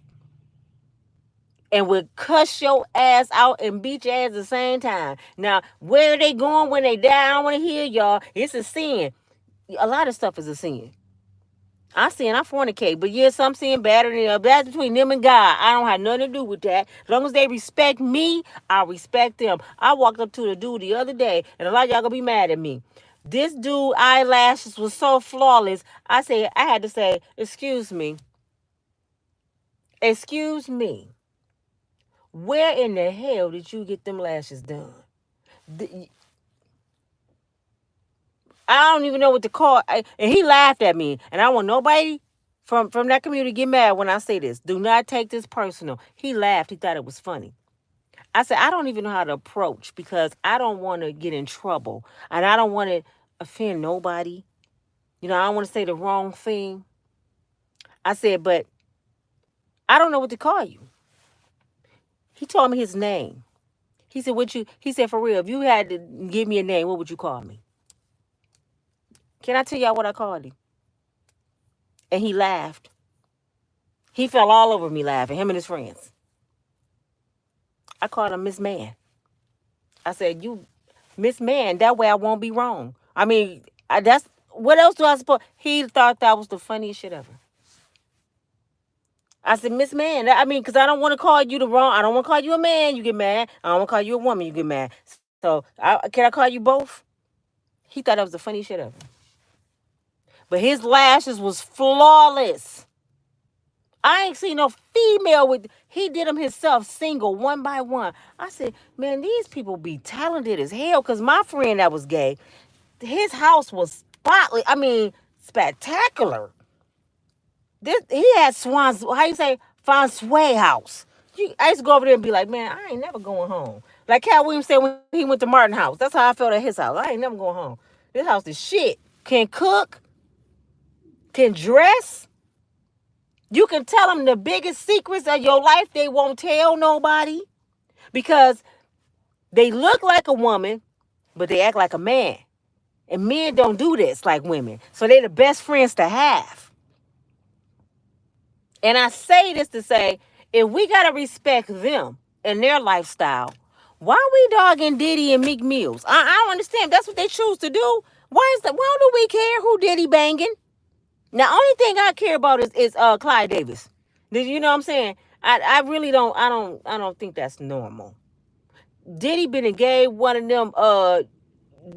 And would cuss your ass out and beat your ass at the same time. Now, where are they going when they die? I don't want to hear y'all. It's a sin. A lot of stuff is a sin. I fornicate, but yes, I'm seeing better than others. That's between them and God. I don't have nothing to do with that. As long as they respect me, I respect them. I walked up to the dude the other day, and a lot of y'all gonna be mad at me. This dude eyelashes was so flawless. I had to say, excuse me. Where in the hell did you get them lashes done? I don't even know what to call. And he laughed at me. And I don't want nobody from that community to get mad when I say this. Do not take this personal. He laughed. He thought it was funny. I said, I don't even know how to approach because I don't want to get in trouble. And I don't want to offend nobody. You know, I don't want to say the wrong thing. I said, but I don't know what to call you. He told me his name. He said, "What you?" He said, "For real, if you had to give me a name, what would you call me?" Can I tell y'all what I called him? And he laughed. He fell all over me laughing. Him and his friends. I called him Miss Man. I said, "You, Miss Man. That way I won't be wrong." I mean, that's what else do I suppose? He thought that was the funniest shit ever. I said, Miss Man. I mean, because I don't want to call you the wrong. I don't want to call you a man. You get mad. I don't want to call you a woman. You get mad. So can I call you both? He thought that was the funniest shit ever. But his lashes was flawless. I ain't seen no female with. He did them himself, single, one by one. I said, man, these people be talented as hell. Cause my friend that was gay, his house was spotless. I mean, spectacular. This he had swans. How you say François house? I used to go over there and be like, man, I ain't never going home. Like Cat Williams said when he went to Martin house. That's how I felt at his house. I ain't never going home. This house is shit. Can cook, can dress. You can tell them the biggest secrets of your life. They won't tell nobody because they look like a woman, but they act like a man. And men don't do this like women. So they're the best friends to have. And I say this to say, if we got to respect them and their lifestyle, why are we dogging Diddy and Meek Mills? I don't understand. That's what they choose to do. Why do we care who Diddy banging? Now, only thing I care about is Clyde Davis. You know what I'm saying? I really don't think that's normal. Diddy been and gave one of them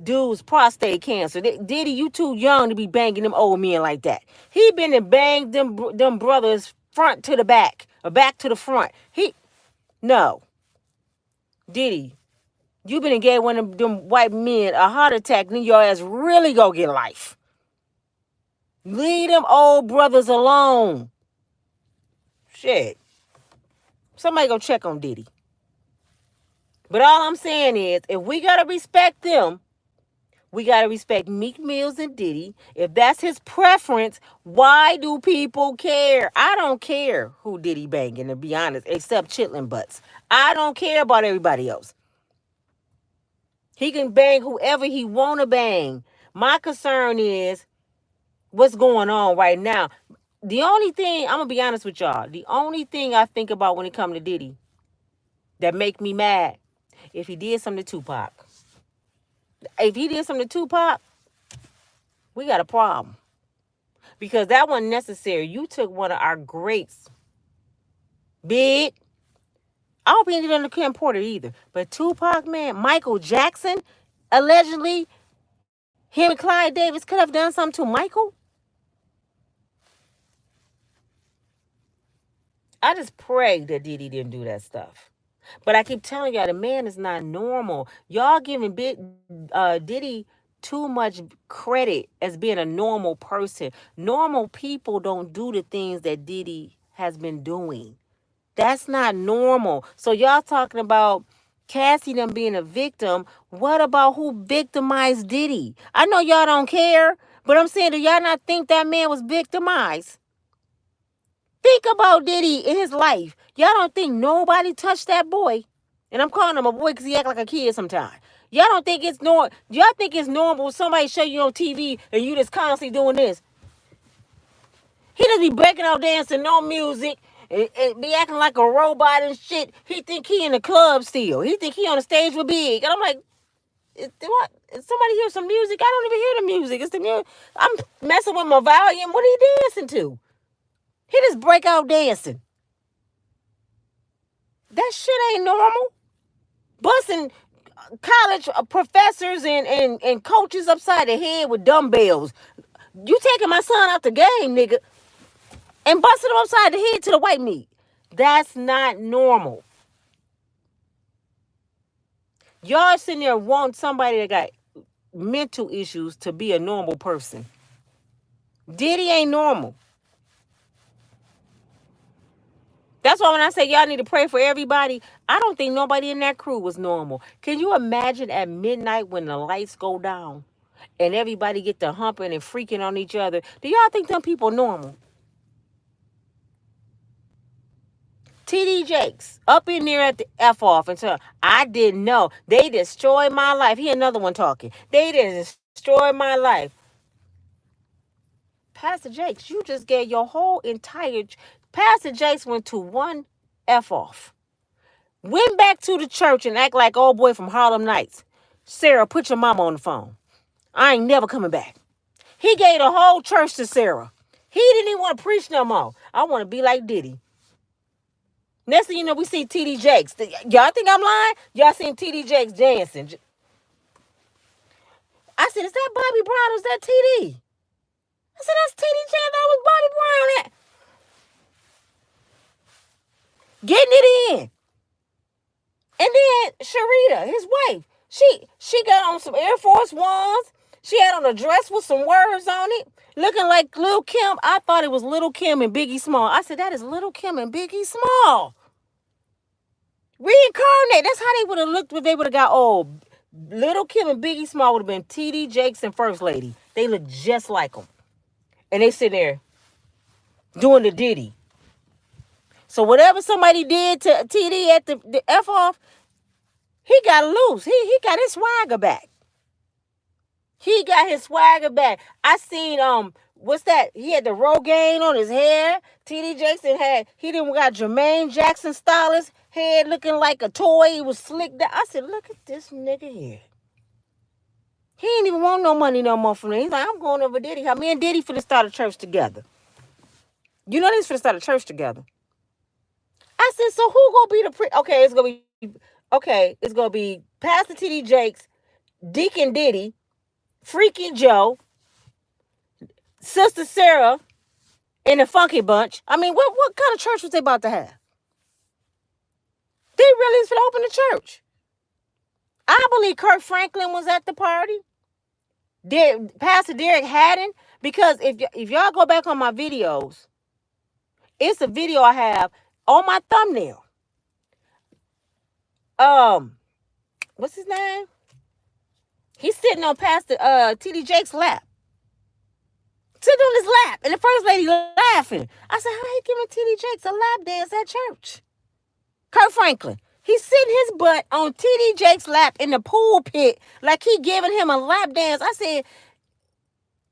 dudes prostate cancer. Diddy, you too young to be banging them old men like that. He been and banged them brothers front to the back or back to the front. No. Diddy, you been and gave one of them white men a heart attack, then your ass really go get life. Leave them old brothers alone. Shit. Somebody go check on Diddy. But all I'm saying is, if we gotta respect them, we gotta respect Meek Mills and Diddy. If that's his preference, why do people care? I don't care who Diddy banging, to be honest, except chitlin butts. I don't care about everybody else. He can bang whoever he wanna bang. My concern is what's going on right now. The only thing, I'm gonna be honest with y'all, the only thing I think about when it comes to Diddy that make me mad, if he did something to Tupac. If he did something to Tupac, we got a problem. Because that wasn't necessary. You took one of our greats. Big. I hope he didn't under Kim Porter either. But Tupac, man, Michael Jackson, allegedly, him and Clyde Davis could have done something to Michael. I just pray that Diddy didn't do that stuff. But I keep telling y'all, the man is not normal. Y'all giving Diddy too much credit as being a normal person. Normal people don't do the things that Diddy has been doing. That's not normal. So y'all talking about Cassie them being a victim. What about who victimized Diddy? I know y'all don't care, but I'm saying, do y'all not think that man was victimized? Think about Diddy in his life. Y'all don't think nobody touched that boy? And I'm calling him a boy because he act like a kid sometimes. Y'all don't think it's normal? Y'all think it's normal somebody show you on TV and you just constantly doing this? He just be breaking out dancing, no music, and be acting like a robot and shit. He think he in the club still. He think he on the stage with Big. And I'm like, what? Somebody hear some music? I don't even hear the music. It's the music. I'm messing with my volume. What are you dancing to? He just break out dancing. That shit ain't normal. Busting college professors and coaches upside the head with dumbbells. You taking my son out the game, nigga, and busting him upside the head to the white meat. That's not normal. Y'all sitting there want somebody that got mental issues to be a normal person. Diddy ain't normal. That's why when I say y'all need to pray for everybody, I don't think nobody in that crew was normal. Can you imagine at midnight when the lights go down and everybody get to humping and freaking on each other? Do y'all think them people normal? TD Jakes up in there at the F off and tell I didn't know. They destroyed my life. He another one talking. They destroyed my life. Pastor Jakes, you just gave your whole entire Pastor Jakes went to one F off. Went back to the church and act like old boy from Harlem Nights. Sarah, put your mama on the phone. I ain't never coming back. He gave the whole church to Sarah. He didn't even want to preach no more. I want to be like Diddy. Next thing you know, we see TD Jakes. Y'all think I'm lying? Y'all seen TD Jakes dancing. I said, is that Bobby Brown or is that TD? I said, that's TD Jakes. That was Bobby Brown. Getting it in. And then Sharita, his wife, she got on some Air Force Ones. She had on a dress with some words on it, looking like Lil' Kim. I thought it was Lil' Kim and Biggie Small. I said, that is Lil' Kim and Biggie Small. Reincarnate. That's how they would have looked if they would have got old. Lil' Kim and Biggie Small would have been TD Jakes and First Lady. They look just like them. And they sit there doing the Diddy. So whatever somebody did to TD at the F off, he got loose. He got his swagger back. He got his swagger back. I seen what's that? He had the Rogaine on his hair. TD Jackson he didn't got Jermaine Jackson stylist head looking like a toy. He was slicked down. I said, look at this nigga here. He ain't even want no money no more from me. He's like, I'm going over Diddy. How me and Diddy finna start a church together. You know they's finna start a church together. I said, so who gonna be the okay, it's gonna be Pastor TD Jakes, Deacon Diddy, Freaky Joe, Sister Sarah, and the Funky Bunch. I mean, what kind of church was they about to have? They really is finna open the church. I believe Kirk Franklin was at the party. Pastor Derek Haddon, because if y'all go back on my videos, it's a video I have on my thumbnail. What's his name? He's sitting on Pastor TD Jake's lap. Sitting on his lap. And the first lady laughing. I said, how he giving TD Jakes a lap dance at church? Kirk Franklin. He's sitting his butt on TD Jake's lap in the pulpit like he giving him a lap dance. I said,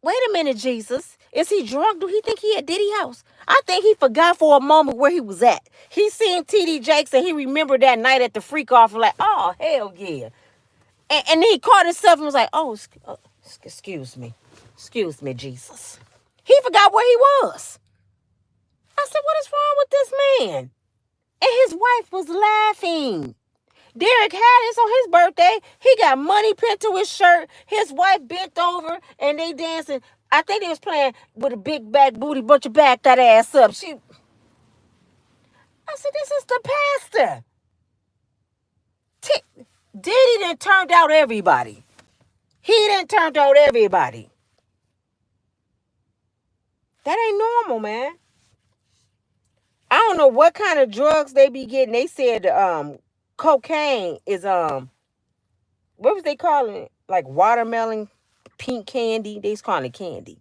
wait a minute, Jesus. Is he drunk? Do he think he at Diddy house? I think he forgot for a moment where he was at. He seen TD Jakes and he remembered that night at the freak off and like, oh, hell yeah. And then he caught himself and was like, oh, excuse me. Excuse me, Jesus. He forgot where he was. I said, what is wrong with this man? And his wife was laughing. Derek Haddon's on his birthday. He got money pinned to his shirt. His wife bent over and they dancing. I think they was playing with a big back booty, but you back that ass up. I said, this is the pastor. Diddy done turned out everybody. He done turned out everybody. That ain't normal, man. I don't know what kind of drugs they be getting. They said cocaine is what was they calling it? Like watermelon pink candy. They was calling it candy.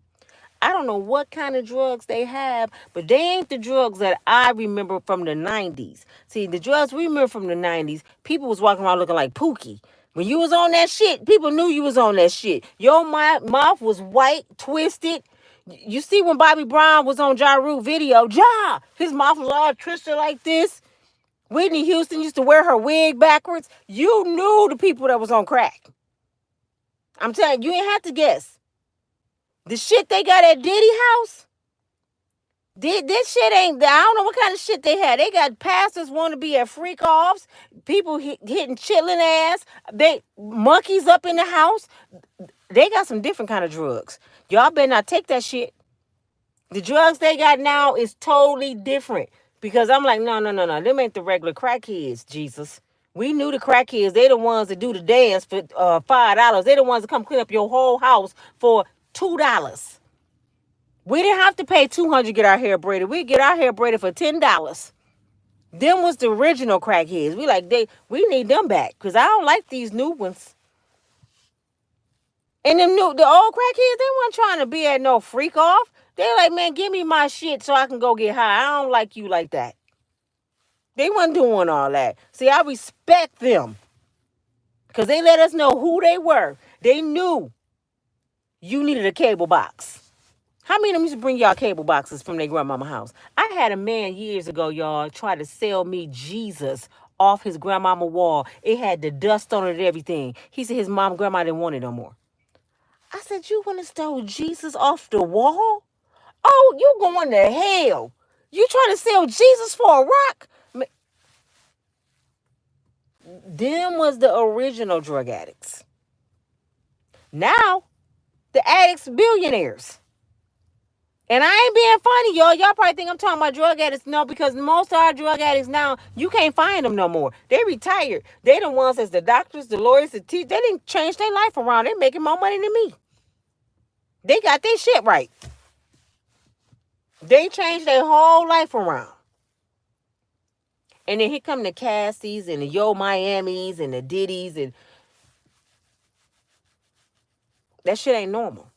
I don't know what kind of drugs they have, but they ain't the drugs that I remember from the 90s. See, the drugs we remember from the 90s, people was walking around looking like Pookie. When you was on that shit, people knew you was on that shit. Your mouth was white, twisted. You see when Bobby Brown was on Ja Rule video, his mouth was all twisted like this. Whitney Houston used to wear her wig backwards. You knew the people that was on crack. I'm telling you, you ain't have to guess. The shit they got at Diddy house, this shit ain't, I don't know what kind of shit they had. They got pastors want to be at freak offs, people hitting chilling ass, monkeys up in the house. They got some different kind of drugs. Y'all better not take that shit. The drugs they got now is totally different. Because I'm like, no. Them ain't the regular crackheads, Jesus. We knew the crackheads. They the ones that do the dance for $5. They the ones that come clean up your whole house for $2. We didn't have to pay $200 to get our hair braided. We get our hair braided for $10. Them was the original crackheads. We need them back because I don't like these new ones. And the old crackheads, they weren't trying to be at no freak off. They're like, man, give me my shit so I can go get high. I don't like you like that. They weren't doing all that. See, I respect them because they let us know who they were. They knew you needed a cable box. How many of them used to bring y'all cable boxes from their grandmama house? I had a man years ago, y'all, try to sell me Jesus off his grandmama wall. It had the dust on it and everything. He said his mom, grandma didn't want it no more. I said, you want to stole Jesus off the wall? Oh, you going to hell. You trying to sell Jesus for a rock? Them was the original drug addicts. Now, the addicts billionaires. And I ain't being funny, y'all. Y'all probably think I'm talking about drug addicts. No, because most of our drug addicts now, you can't find them no more. They retired. They the ones that's the doctors, the lawyers, the teachers. They didn't change their life around. They making more money than me. They got their shit right. They changed their whole life around. And then here come the Cassies and the Yo Miamis and the Diddies, and that shit ain't normal.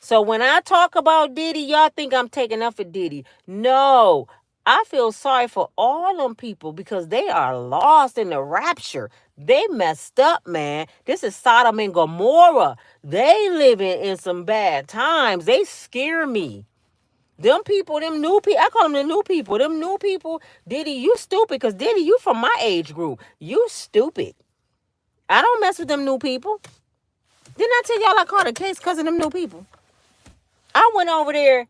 So when I talk about Diddy, y'all think I'm taking up for Diddy. No, I feel sorry for all them people because they are lost in the rapture. They messed up, man. This is Sodom and Gomorrah. They living in some bad times. They scare me. Them people, them new people, I call them the new people. Them new people, Diddy, you stupid because Diddy, you from my age group. You stupid. I don't mess with them new people. Didn't I tell y'all I caught a case because of them new people? I went over there.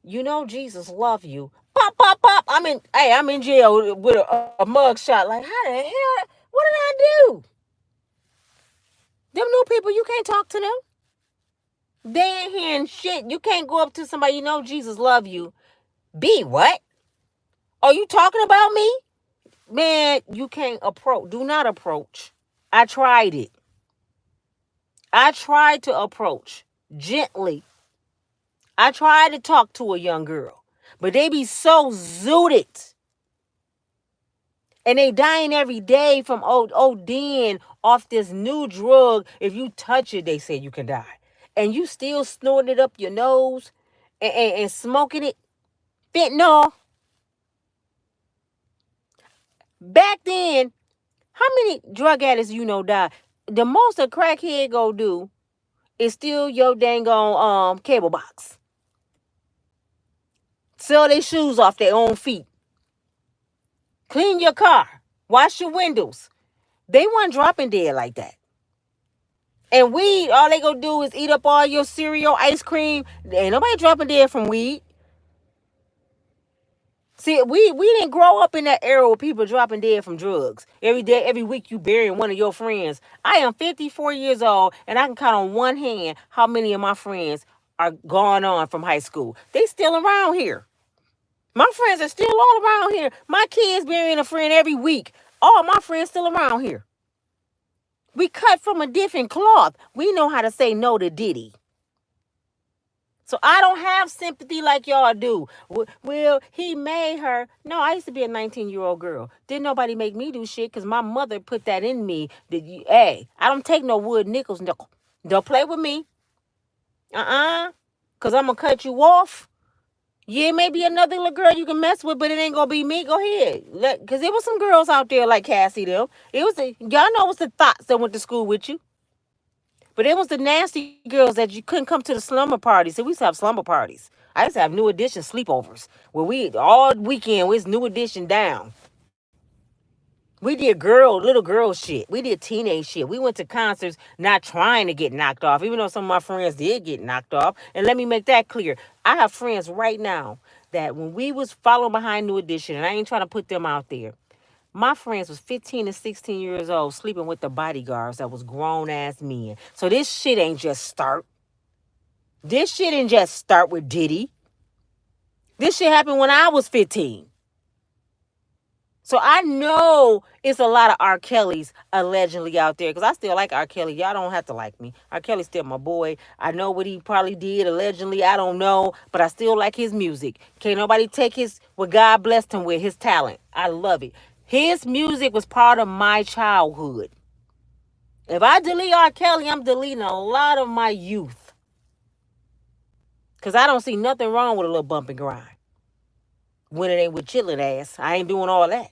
You know Jesus love you. Pop, pop, pop. I'm in jail with a mug shot. Like, how the hell? What did I do? Them new people, you can't talk to them. They ain't hearing shit. You can't go up to somebody, you know Jesus love you. B, what? Are you talking about me? Man, you can't approach. Do not approach. I tried it. I tried to approach gently. I tried to talk to a young girl, but they be so zooted. And they dying every day from ODing off this new drug. If you touch it, they say you can die. And you still snorting it up your nose and smoking it. Fentanyl. Back then, how many drug addicts you know die? The most a crackhead go do is steal your dang on cable box. Sell their shoes off their own feet. Clean your car. Wash your windows. They weren't dropping dead like that. And weed, all they gonna do is eat up all your cereal, ice cream. Ain't nobody dropping dead from weed. See, we didn't grow up in that era where people dropping dead from drugs. Every day, every week you burying one of your friends. I am 54 years old, and I can count on one hand how many of my friends are gone on from high school. They still around here. My friends are still all around here. My kids burying a friend every week. All my friends still around here. We cut from a different cloth. We know how to say no to Diddy. So I don't have sympathy like y'all do. Well, he made her. No, I used to be a 19-year-old girl. Didn't nobody make me do shit because my mother put that in me. Hey, I don't take no wood nickels. No. Don't play with me. Because I'm going to cut you off. Yeah, maybe another little girl you can mess with, but it ain't going to be me. Go ahead. Because there was some girls out there like Cassie, them. Y'all know it was the thoughts that went to school with you. But it was the nasty girls that you couldn't come to the slumber parties. So we used to have slumber parties. I used to have New Edition sleepovers where we all weekend was New Edition down. We did little girl shit. We did teenage shit. We went to concerts not trying to get knocked off, even though some of my friends did get knocked off. And let me make that clear. I have friends right now that when we was following behind New Edition, and I ain't trying to put them out there, my friends was 15 and 16 years old sleeping with the bodyguards that was grown-ass men. So this shit ain't just start. This shit didn't just start with Diddy. This shit happened when I was 15. So I know it's a lot of R. Kelly's allegedly out there because I still like R. Kelly. Y'all don't have to like me. R. Kelly's still my boy. I know what he probably did allegedly. I don't know, but I still like his music. Can't nobody take what God blessed him with, his talent. I love it. His music was part of my childhood. If I delete R. Kelly, I'm deleting a lot of my youth. Because I don't see nothing wrong with a little bump and grind. when it ain't with chillin' ass. I ain't doing all that.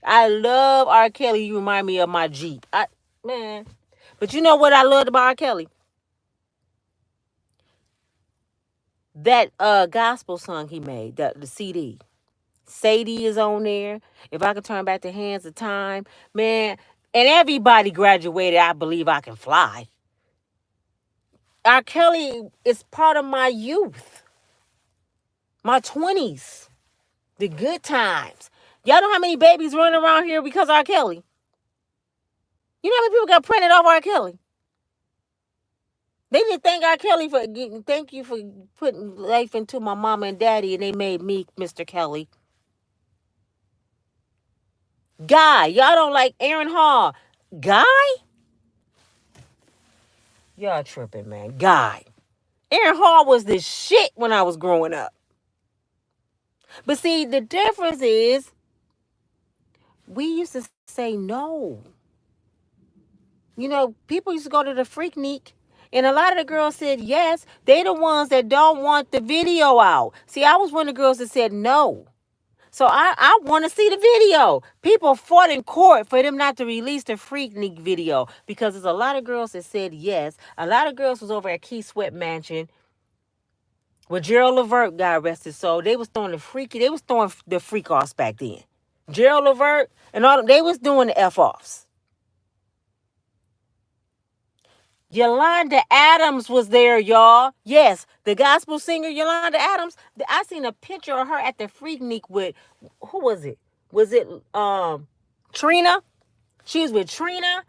I love R. Kelly. You remind me of my Jeep. Man. But you know what I loved about R. Kelly? That gospel song he made, the CD. Sadie is on there. If I could turn back the hands of time, man. And everybody graduated. I believe I can fly. R. Kelly is part of my youth, my 20s, the good times. Y'all know how many babies running around here because of R. Kelly? You know how many people got printed off R. Kelly? They didn't thank R. Kelly for thank you for putting life into my mama and daddy, and they made me Mr. Kelly. Guy, y'all don't like Aaron Hall. Guy? Y'all tripping, man. Guy. Aaron Hall was the shit when I was growing up. But see, the difference is we used to say no. You know, people used to go to the Freaknik, and a lot of the girls said yes. They the ones that don't want the video out. See, I was one of the girls that said no. So I want to see the video. People fought in court for them not to release the Freaknik video because there's a lot of girls that said yes. A lot of girls was over at Key Sweat Mansion where Gerald Levert got arrested. So they was throwing the freak offs back then. Gerald Levert and all them, they was doing the F offs. Yolanda Adams was there, y'all. Yes, the gospel singer Yolanda Adams. I seen a picture of her at the Freaknik with, who was it? Was it Trina? She was with Trina.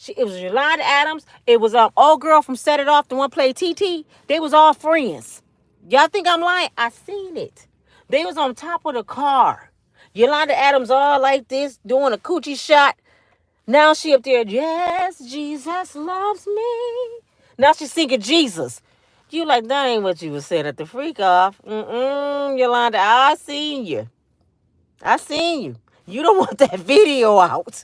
It was Yolanda Adams. It was old girl from Set It Off, the one played TT. They was all friends. Y'all think I'm lying? I seen it. They was on top of the car. Yolanda Adams all like this, doing a coochie shot. Now she up there, yes, Jesus loves me. Now she's singing Jesus. You like, that ain't what you was saying at the freak off. Yolanda, I seen you. I seen you. You don't want that video out.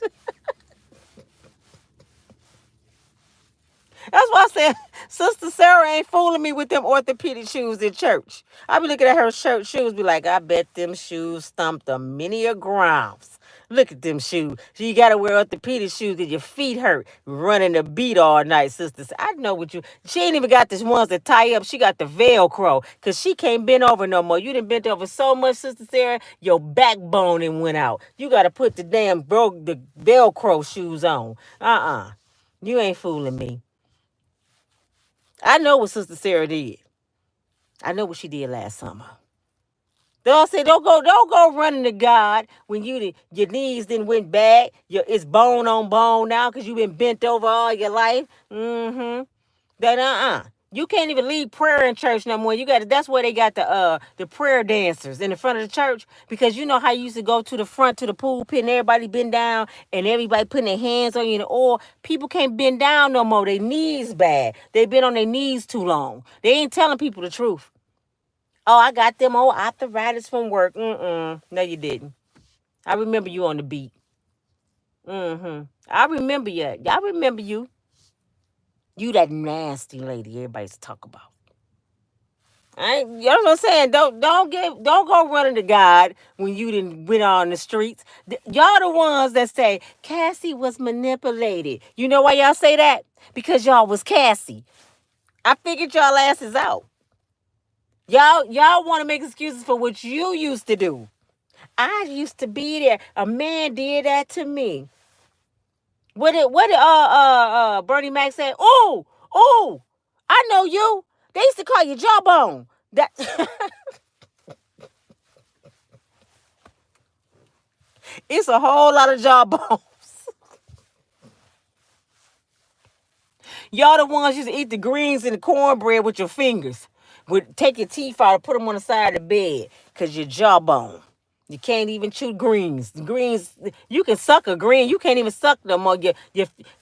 That's why I said Sister Sarah ain't fooling me with them orthopedic shoes in church. I be looking at her church shoes, be like, I bet them shoes stumped a many a grounds. Look at them shoes. So you gotta wear orthopedic shoes because your feet hurt running the beat all night, sister. I know what you. She ain't even got the ones that tie up. She got the Velcro because she can't bend over no more. You done bent over so much, Sister Sarah, your backbone and went out. You gotta put the the Velcro shoes on. You ain't fooling me. I know what Sister Sarah did. I know what she did last summer. They'll say, don't go running to God when your knees then went back. It's bone on bone now because you've been bent over all your life. That You can't even lead prayer in church no more. That's where they got the prayer dancers in the front of the church, because you know how you used to go to the front to the pulpit and everybody bend down and everybody putting their hands on you and all. People can't bend down no more. Their knees bad. They've been on their knees too long. They ain't telling people the truth. Oh, I got them old arthritis from work. No, you didn't. I remember you on the beat. I remember you. I remember you. You that nasty lady everybody's talk about. You know what I'm saying? Don't go running to God when you didn't went on the streets. Y'all the ones that say Cassie was manipulated. You know why y'all say that? Because y'all was Cassie. I figured y'all asses out. Y'all want to make excuses for what you used to do. I used to be there. A man did that to me. What did Bernie Mac say? Oh, I know you. They used to call you Jawbone. That it's a whole lot of jawbones. Y'all the ones used to eat the greens and the cornbread with your fingers. Would take your teeth out and put them on the side of the bed because your jawbone. You can't even chew greens. The greens, you can suck a green. You can't even suck no more. Y'all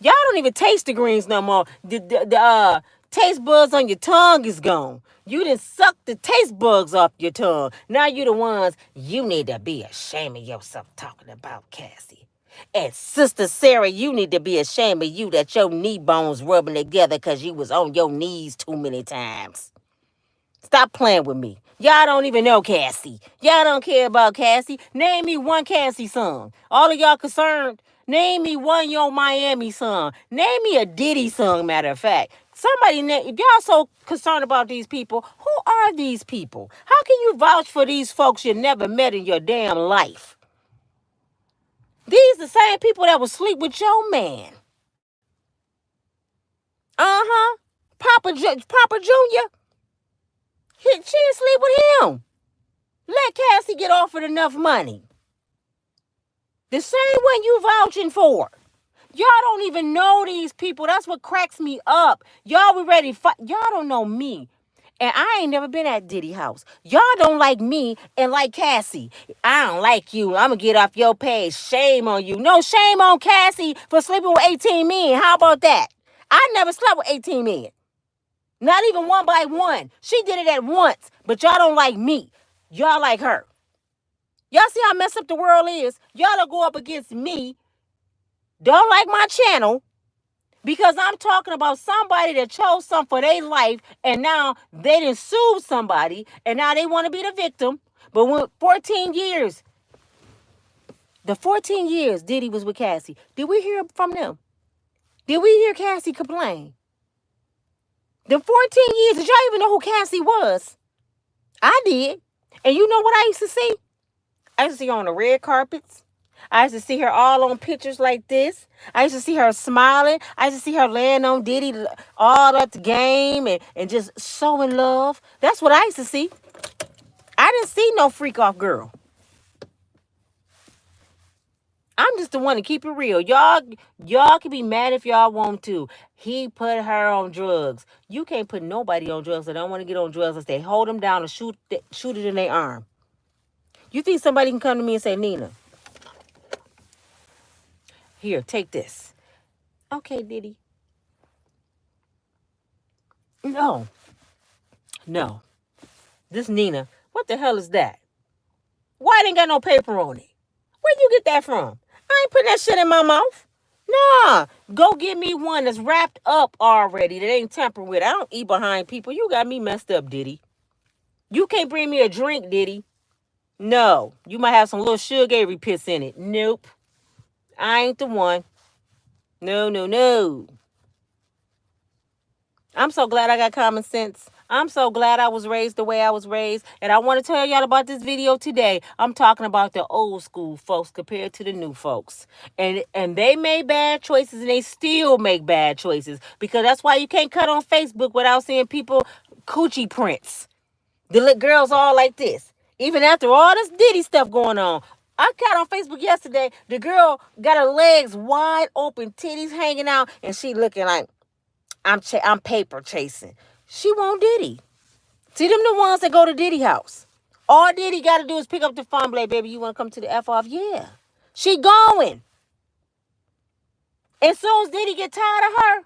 don't even taste the greens no more. The taste buds on your tongue is gone. You didn't suck the taste bugs off your tongue. Now you the ones, you need to be ashamed of yourself talking about Cassie. And Sister Sarah, you need to be ashamed of you that your knee bones rubbing together because you was on your knees too many times. Stop playing with me. Y'all don't even know Cassie. Y'all don't care about Cassie. Name me one Cassie song. All of y'all concerned? Name me one Yo Miami song. Name me a Diddy song, matter of fact. Somebody, if y'all so concerned about these people, who are these people? How can you vouch for these folks you never met in your damn life? These the same people that would sleep with your man. Uh-huh. Papa Jr., she didn't sleep with him. Let Cassie get offered enough money. The same one you vouching for. Y'all don't even know these people. That's what cracks me up. Y'all be ready to fight. Y'all don't know me. And I ain't never been at Diddy house. Y'all don't like me and like Cassie. I don't like you. I'm going to get off your page. Shame on you. No, shame on Cassie for sleeping with 18 men. How about that? I never slept with 18 men. Not even one by one. She did it at once. But y'all don't like me. Y'all like her. Y'all see how messed up the world is? Y'all don't go up against me. Don't like my channel. Because I'm talking about somebody that chose something for their life, and now they done sued somebody, and now they want to be the victim. But when 14 years, the 14 years Diddy was with Cassie, did we hear from them? Did we hear Cassie complain? The 14 years, did y'all even know who Cassie was? I did. And you know what I used to see? I used to see her on the red carpets. I used to see her all on pictures like this. I used to see her smiling. I used to see her laying on Diddy all at the game and just so in love. That's what I used to see. I didn't see no freak off girl. I'm just the one to keep it real. Y'all can be mad if y'all want to. He put her on drugs. You can't put nobody on drugs that don't want to get on drugs unless they hold them down and shoot it in their arm. You think somebody can come to me and say, Nina, here, take this. Okay, Diddy. No. This Nina, what the hell is that? Why it ain't got no paper on it? Where'd you get that from? I ain't putting that shit in my mouth. Nah, go get me one that's wrapped up already that ain't tampered with. I don't eat behind people. You got me messed up, Diddy. You can't bring me a drink, Diddy. No, you might have some little sugary piss in it. Nope. I ain't the one. No. I'm so glad I got common sense. I'm so glad I was raised the way I was raised. And I want to tell y'all about this video today. I'm talking about the old school folks compared to the new folks. And they made bad choices and they still make bad choices. Because that's why you can't cut on Facebook without seeing people coochie prints. The little girls all like this. Even after all this Diddy stuff going on. I got on Facebook yesterday. The girl got her legs wide open, titties hanging out, and she looking like, I'm paper chasing. She want Diddy. See, them the ones that go to Diddy house. All Diddy got to do is pick up the phone, like, baby, you want to come to the F off? Yeah. She going. As soon as Diddy get tired of her,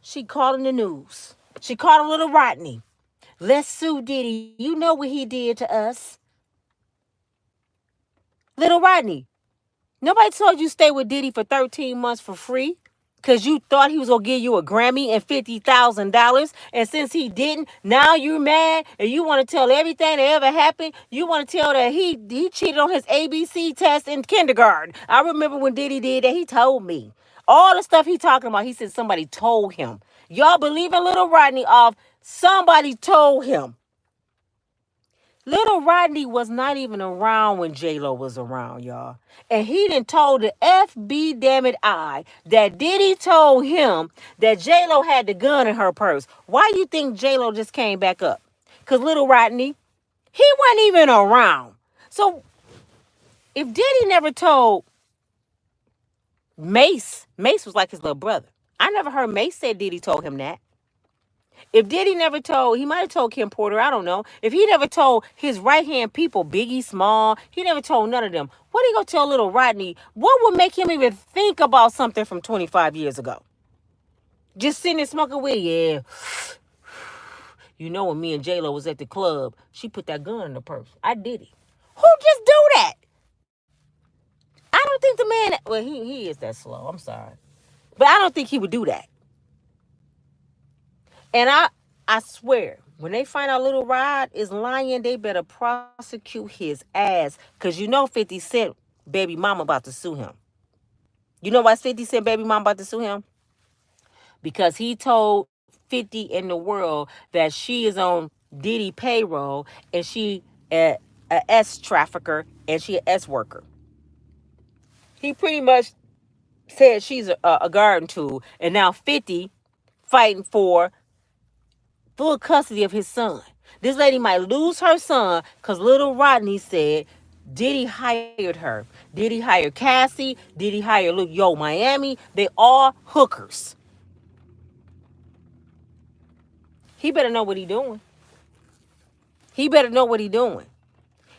she calling the news. She called little Rodney. Let's sue Diddy. You know what he did to us. Little Rodney, nobody told you stay with Diddy for 13 months for free. Because you thought he was going to give you a Grammy and $50,000. And since he didn't, now you're mad and you want to tell everything that ever happened. You want to tell that he cheated on his ABC test in kindergarten. I remember when Diddy did that, he told me. All the stuff he talking about, he said somebody told him. Y'all believing little Rodney off somebody told him. Little Rodney was not even around when J-Lo was around, y'all. And he done told the FB damn it I that Diddy told him that J-Lo had the gun in her purse. Why you think J-Lo just came back up? Because little Rodney, he wasn't even around. So if Diddy never told Mace was like his little brother. I never heard Mace say Diddy told him that. If Diddy never told, he might have told Kim Porter, I don't know. If he never told his right-hand people, Biggie, Small, he never told none of them. What he gonna tell little Rodney? What would make him even think about something from 25 years ago? Just sitting and smoking weed, yeah. You know when me and J-Lo was at the club, she put that gun in her purse. I did it. Who just do that? I don't think the man, well, he is that slow. I'm sorry. But I don't think he would do that. And I swear, When they find out Little Rod is lying, they better prosecute his ass. Because you know 50 Cent baby mama about to sue him. You know why 50 Cent baby mama about to sue him? Because he told 50 in the world that she is on Diddy payroll and she a S trafficker and she a S worker. He pretty much said she's a garden tool, and now 50 fighting for full custody of his son. This lady might lose her son because little Rodney said Diddy hired her. Diddy hired Cassie. Diddy hired look yo Miami. They all hookers. He better know what he doing. He better know what he doing.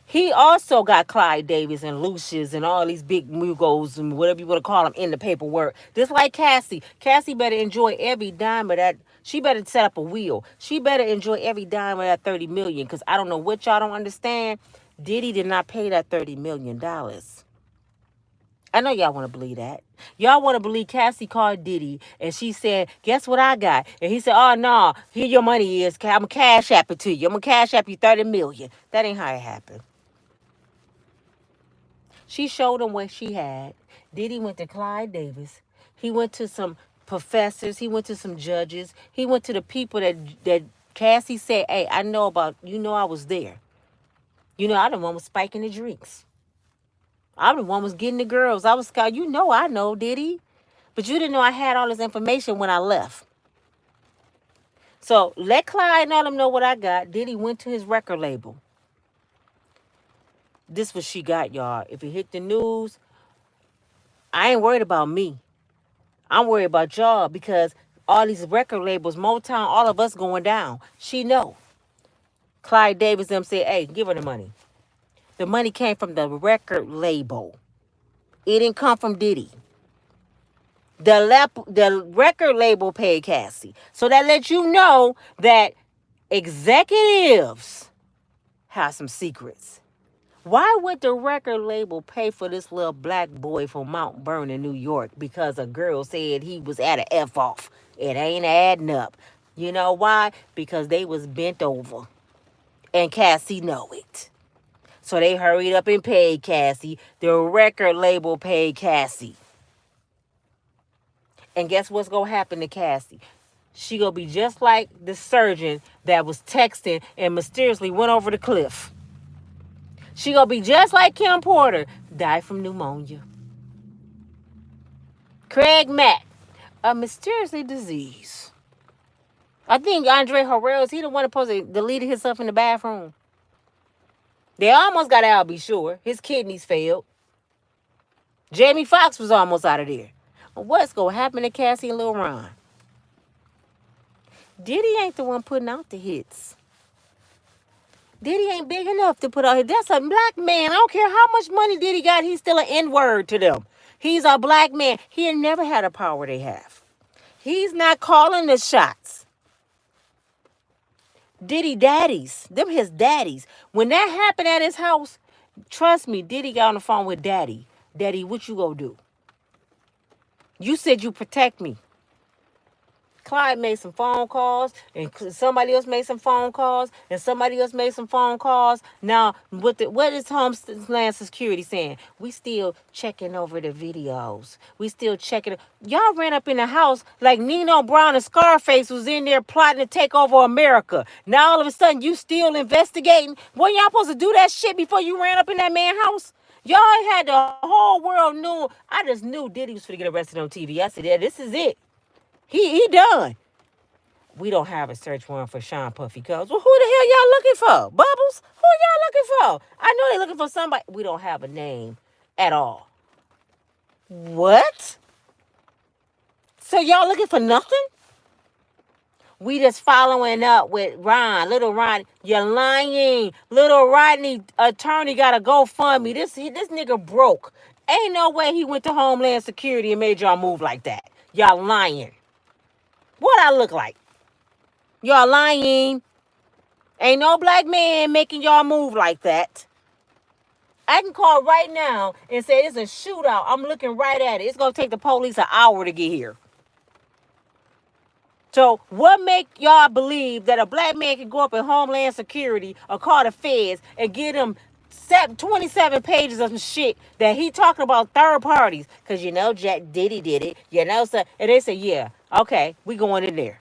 He also got Clyde Davis and Lucius and all these big mugos and whatever you want to call them in the paperwork. Just like Cassie. Cassie better enjoy every dime of that. She better set up a wheel. She better enjoy every dime of that 30 million. Because I don't know what y'all don't understand. Diddy did not pay that $30 million. I know y'all want to believe that. Y'all want to believe Cassie called Diddy and she said, guess what I got? And he said, oh, no, here your money is. I'm going to cash app it to you. I'm going to cash app you 30 million. That ain't how it happened. She showed him what she had. Diddy went to Clyde Davis. He went to some professors. He went to some judges. He went to the people that Cassie said, hey, I know about, you know I was there. You know, I the one was spiking the drinks. I'm the one was getting the girls. I was, you know I know, Diddy. But you didn't know I had all this information when I left. So let Clyde and all them know what I got. Diddy went to his record label. This what she got, y'all. If it hit the news, I ain't worried about me. I'm worried about y'all because all these record labels, Motown, all of us going down. She know. Clyde Davis them said, hey, give her the money. The money came from the record label. It didn't come from Diddy. The record label paid Cassie. So that lets you know that executives have some secrets. Why would the record label pay for this little black boy from Mount Vernon, New York, because a girl said he was at a F off? It ain't adding up. You know why? Because they was bent over. And Cassie know it. So they hurried up and paid Cassie. The record label paid Cassie. And guess what's going to happen to Cassie? She going to be just like the surgeon that was texting and mysteriously went over the cliff. She gonna be just like Kim Porter, died from pneumonia. Craig Mack, a mysteriously disease. I think Andre Harrell's, he the one supposed to deleted himself in the bathroom. They almost got out, be sure. His kidneys failed. Jamie Foxx was almost out of there. What's gonna happen to Cassie and Lil Ron? Diddy ain't the one putting out the hits. Diddy ain't big enough to put out. That's a black man. I don't care how much money Diddy got. He's still an N-word to them. He's a black man. He ain't never had a power they have. He's not calling the shots. Diddy daddies. Them his daddies. When that happened at his house, trust me, Diddy got on the phone with Daddy. Daddy, what you gonna do? You said you protect me. Clyde made some phone calls, and somebody else made some phone calls, and somebody else made some phone calls. Now, what is Homeland Security saying? We still checking over the videos. We still checking. Y'all ran up in the house like Nino Brown and Scarface was in there plotting to take over America. Now, all of a sudden, you still investigating? Wasn't y'all supposed to do that shit before you ran up in that man's house? Y'all had the whole world knew. I just knew Diddy was going to get arrested on TV. I said, yeah, this is it. He done. We don't have a search warrant for Sean Puffy Combs. Well, who the hell y'all looking for? Bubbles? Who y'all looking for? I know they looking for somebody. We don't have a name at all. What? So y'all looking for nothing? We just following up with Ron, Little Ron. You're lying. Little Rodney attorney got to GoFundMe. This nigga broke. Ain't no way he went to Homeland Security and made y'all move like that. Y'all lying. What I look like? Y'all lying. Ain't no black man making y'all move like that. I can call right now and say it's a shootout. I'm looking right at it. It's going to take the police an hour to get here. So what make y'all believe that a black man can go up in Homeland Security or call the feds and get him 27 pages of some shit that he talking about third parties? Because you know Jack Diddy did it. You know, so, and they say, yeah, okay, we going in there.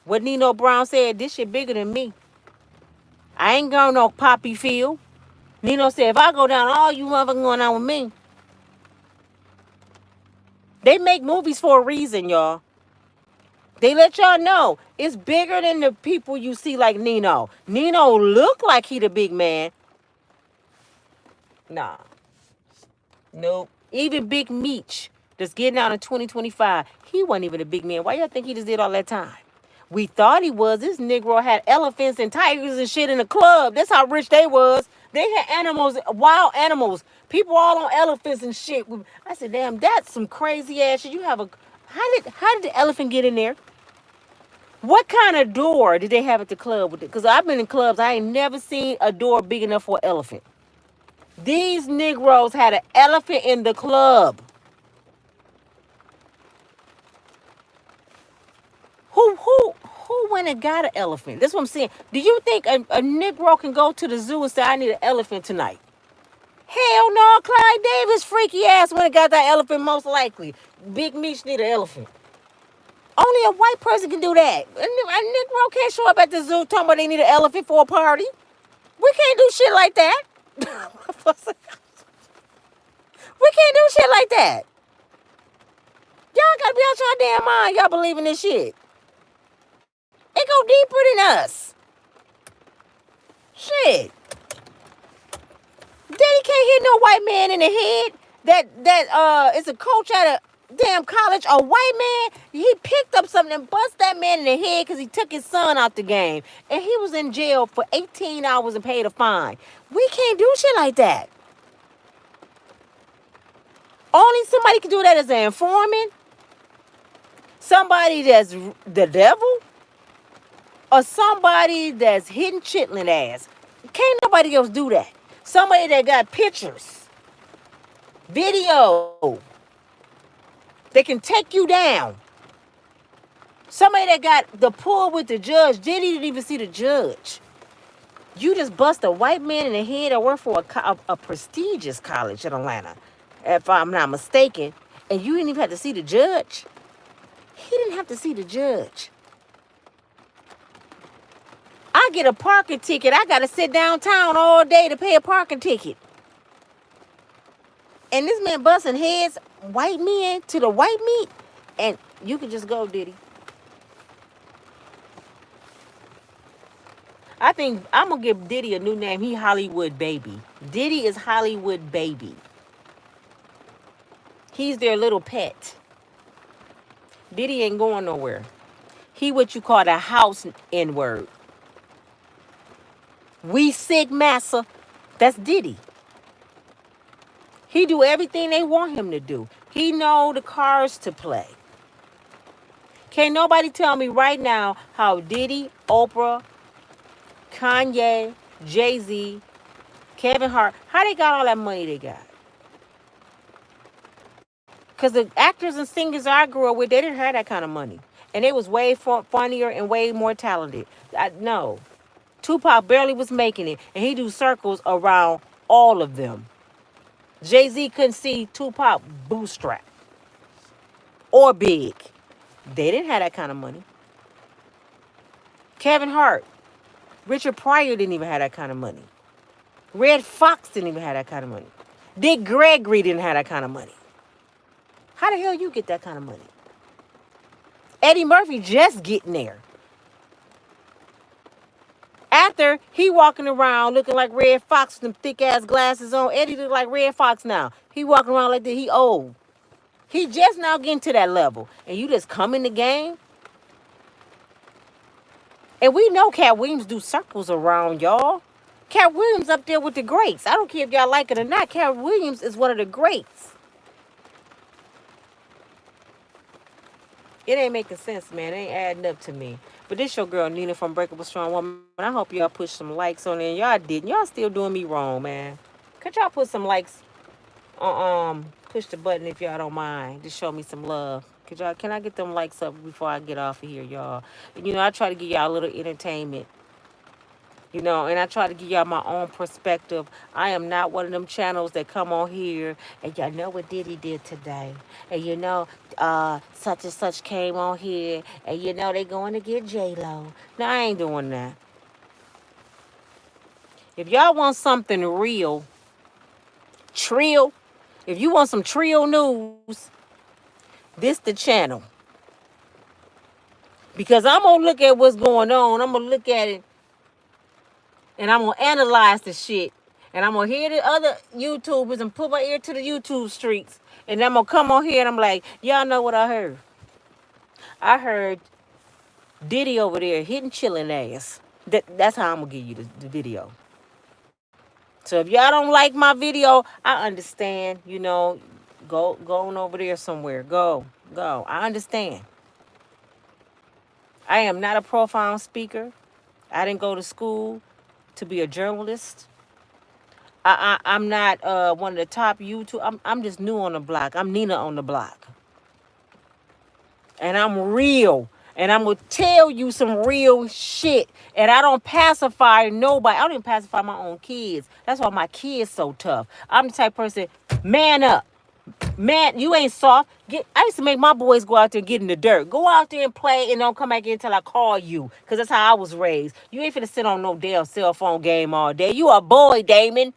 What Nino Brown said, this shit bigger than me. I ain't going no poppy field. Nino said, if I go down, all you motherfuckers going down with me. They make movies for a reason, y'all. They let y'all know it's bigger than the people you see like Nino. Nino look like he the big man. Nah. Nope. Even Big Meech that's getting out in 2025, he wasn't even a big man. Why y'all think he just did all that time? We thought he was. This Negro had elephants and tigers and shit in the club. That's how rich they was. They had animals, wild animals. People all on elephants and shit. I said, damn, that's some crazy ass shit. You have a... How did the elephant get in there? What kind of door did they have at the club with it? Because I've been in clubs. I ain't never seen a door big enough for an elephant. These Negroes had an elephant in the club. Who went and got an elephant? That's what I'm saying. Do you think a Negro can go to the zoo and say, I need an elephant tonight? Hell no, Clyde Davis freaky ass went and got that elephant most likely. Big Meech need an elephant. Only a white person can do that. A Negro can't show up at the zoo talking about they need an elephant for a party. We can't do shit like that. We can't do shit like that. Y'all gotta be out your damn mind. Y'all believe in this shit. It go deeper than us. Shit. Daddy can't hit no white man in the head. That is a coach at a damn college. A white man, he picked up something and bust that man in the head because he took his son out the game. And he was in jail for 18 hours and paid a fine. We can't do shit like that. Only somebody can do that as an informant. Somebody that's the devil. Or somebody that's hitting chitlin ass. Can't nobody else do that. Somebody that got pictures, video, they can take you down. Somebody that got the pull with the judge. Diddy didn't even see the judge. You just bust a white man in the head that worked for a prestigious college in Atlanta, if I'm not mistaken, and you didn't even have to see the judge. He didn't have to see the judge. I get a parking ticket. I got to sit downtown all day to pay a parking ticket. And this man busting heads, white men to the white meat. And you can just go, Diddy. I think I'm going to give Diddy a new name. He Hollywood Baby. Diddy is Hollywood Baby. He's their little pet. Diddy ain't going nowhere. He what you call the house N-word. We sick massa. That's Diddy. He do everything they want him to do. He know the cards to play. Can't nobody tell me right now how Diddy, Oprah, Kanye, Jay-Z, Kevin Hart, how they got all that money they got. Because the actors and singers I grew up with, they didn't have that kind of money. And they was way funnier and way more talented. No. Tupac barely was making it, and he do circles around all of them. Jay-Z couldn't see Tupac bootstrap or big. They didn't have that kind of money. Kevin Hart, Richard Pryor didn't even have that kind of money. Red Fox didn't even have that kind of money. Dick Gregory didn't have that kind of money. How the hell you get that kind of money? Eddie Murphy just getting there. After he walking around looking like Red Fox with them thick ass glasses on, Eddie look like Red Fox now. He walking around like that. He old. He just now getting to that level. And you just come in the game. And we know Cat Williams do circles around y'all. Cat Williams up there with the greats. I don't care if y'all like it or not. Cat Williams is one of the greats. It ain't making sense, man. It ain't adding up to me. But this your girl, Nina from Breakable Strong Woman. I hope y'all push some likes on it. Y'all didn't. Y'all still doing me wrong, man. Could y'all put some likes push the button if y'all don't mind. Just show me some love. Can I get them likes up before I get off of here, y'all? And, I try to give y'all a little entertainment. And I try to give y'all my own perspective. I am not one of them channels that come on here and y'all know what Diddy did today. And such and such came on here and they going to get J-Lo. No, I ain't doing that. If y'all want something real, trill, if you want some trill news, this the channel. Because I'm going to look at what's going on. I'm going to look at it and I'm going to analyze the shit. And I'm going to hear the other YouTubers and put my ear to the YouTube streets. And I'm going to come on here and I'm like, y'all know what I heard? I heard Diddy over there hitting chillin' ass. That's how I'm going to give you the video. So if y'all don't like my video, I understand, go on over there somewhere. Go. I understand. I am not a profound speaker. I didn't go to school to be a journalist. I'm not one of the top YouTube. I'm just new on the block. I'm Nina on the block. And I'm real. And I'm going to tell you some real shit. And I don't pacify nobody. I don't even pacify my own kids. That's why my kids so tough. I'm the type of person, man up. Man, you ain't soft. I used to make my boys go out there and get in the dirt. Go out there and play and don't come back in until I call you. Because that's how I was raised. You ain't finna sit on no damn cell phone game all day. You a boy, Damon.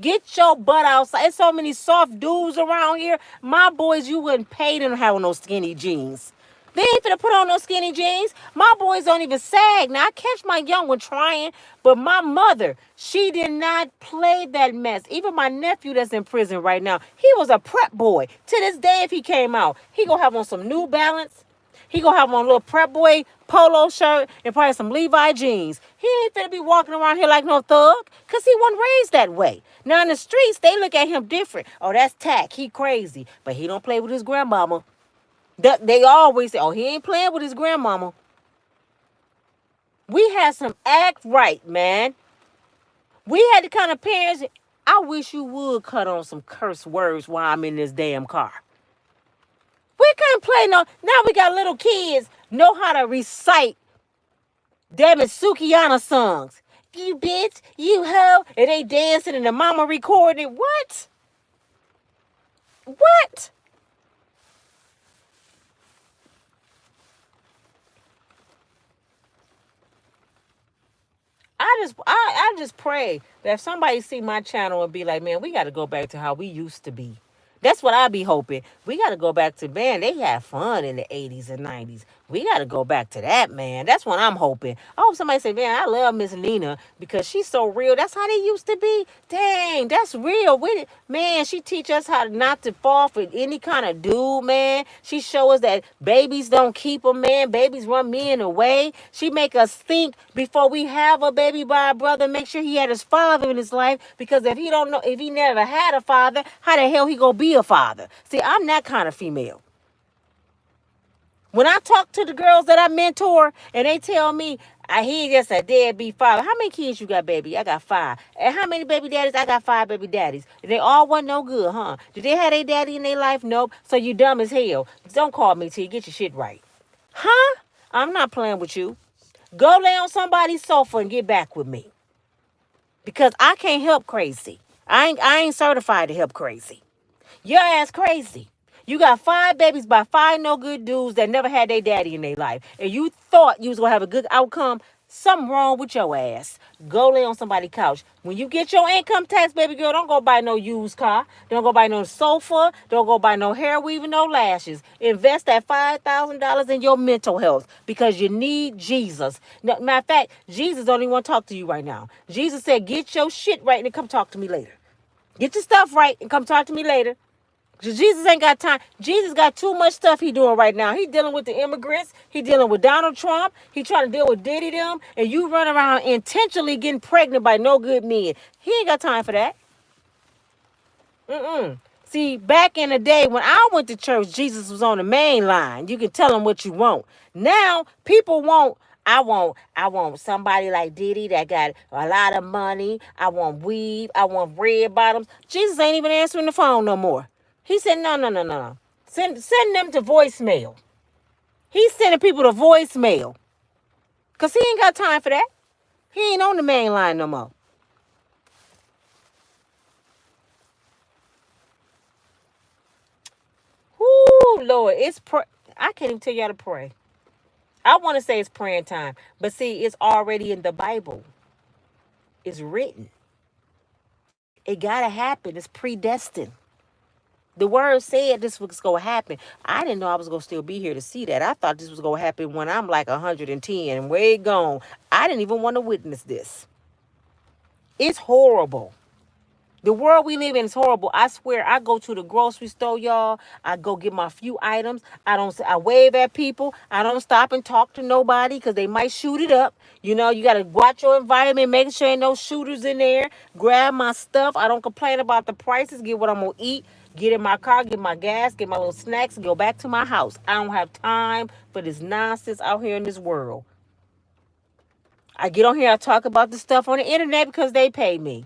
Get your butt outside. There's so many soft dudes around here. My boys, you wouldn't pay them to have no skinny jeans. They ain't finna put on no skinny jeans. My boys don't even sag. Now, I catch my young one trying, but my mother, she did not play that mess. Even my nephew that's in prison right now, he was a prep boy. To this day, if he came out, he gonna have on some New Balance. He gonna have on a little prep boy polo shirt and probably some Levi jeans. He ain't finna be walking around here like no thug, because he wasn't raised that way. Now, in the streets, they look at him different. Oh, that's tack. He crazy. But he don't play with his grandmama. They always say, oh, he ain't playing with his grandmama. We had some act right, man. We had the kind of parents, I wish you would cut on some curse words while I'm in this damn car. We can't play no, now we got little kids know how to recite damn it Sukiyana songs. You bitch, you hoe, and they dancing and the mama recording it. What? What? I just pray that if somebody see my channel and be like, man, we got to go back to how we used to be. That's what I be hoping. We got to go back to, man, they had fun in the 80s and 90s. We got to go back to that, man. That's what I'm hoping. I hope somebody say, man, I love Miss Nina because she's so real. That's how they used to be. Dang, that's real. Man, she teach us how not to fall for any kind of dude, man. She show us that babies don't keep them, man. Babies run men away. She make us think before we have a baby by our brother, make sure he had his father in his life, because if he never had a father, how the hell he gonna be a father? See, I'm that kind of female. When I talk to the girls that I mentor and they tell me, he just a deadbeat father. How many kids you got, baby? I got 5. And how many baby daddies? I got 5 baby daddies. And they all wasn't no good, huh? Did they have their daddy in their life? Nope. So you dumb as hell. Don't call me till you get your shit right. Huh? I'm not playing with you. Go lay on somebody's sofa and get back with me. Because I can't help crazy. I ain't certified to help crazy. Your ass crazy. You got 5 babies by 5 no good dudes that never had their daddy in their life. And you thought you was going to have a good outcome. Something wrong with your ass. Go lay on somebody's couch. When you get your income tax, baby girl, don't go buy no used car. Don't go buy no sofa. Don't go buy no hair weaving, no lashes. Invest that $5,000 in your mental health because you need Jesus. Matter of fact, Jesus don't even want to talk to you right now. Jesus said, get your shit right and come talk to me later. Get your stuff right and come talk to me later. Jesus ain't got time. Jesus got too much stuff he doing right now. He dealing with the immigrants. He dealing with Donald Trump. He trying to deal with Diddy them. And you run around intentionally getting pregnant by no good men. He ain't got time for that. See, back in the day when I went to church, Jesus was on the main line. You can tell him what you want. Now, people want I want somebody like Diddy that got a lot of money. I want weave. I want red bottoms. Jesus ain't even answering the phone no more. He said, no, no, no, no, no. Send them to voicemail. He's sending people to voicemail. Because he ain't got time for that. He ain't on the main line no more. Whoo, Lord, I can't even tell y'all to pray. I want to say it's praying time, but see, it's already in the Bible. It's written. It gotta happen. It's predestined. The word said this was gonna happen. I didn't know I was gonna still be here to see that. I thought this was gonna happen when I'm like 110 and way gone. I didn't even want to witness this. It's horrible. The world we live in is horrible. I swear, I go to the grocery store, y'all. I go get my few items. I wave at people. I don't stop and talk to nobody because they might shoot it up. You know, you got to watch your environment, making sure ain't no shooters in there. Grab my stuff. I don't complain about the prices. Get what I'm going to eat. Get in my car, get my gas, get my little snacks, and go back to my house. I don't have time for this nonsense out here in this world. I get on here, I talk about the stuff on the internet because they pay me.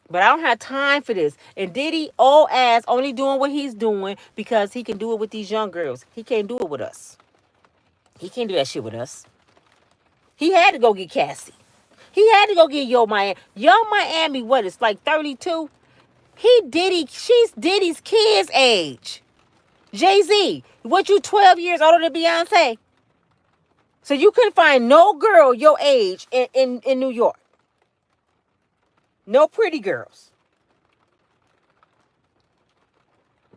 But I don't have time for this. And Diddy, old ass, only doing what he's doing because he can do it with these young girls. He can't do it with us. He can't do that shit with us. He had to go get Cassie. He had to go get Yo Miami. Yo Miami, what, it's like 32? She's Diddy's kid's age. Jay-Z, what, you 12 years older than Beyonce? So you couldn't find no girl your age in New York. No pretty girls.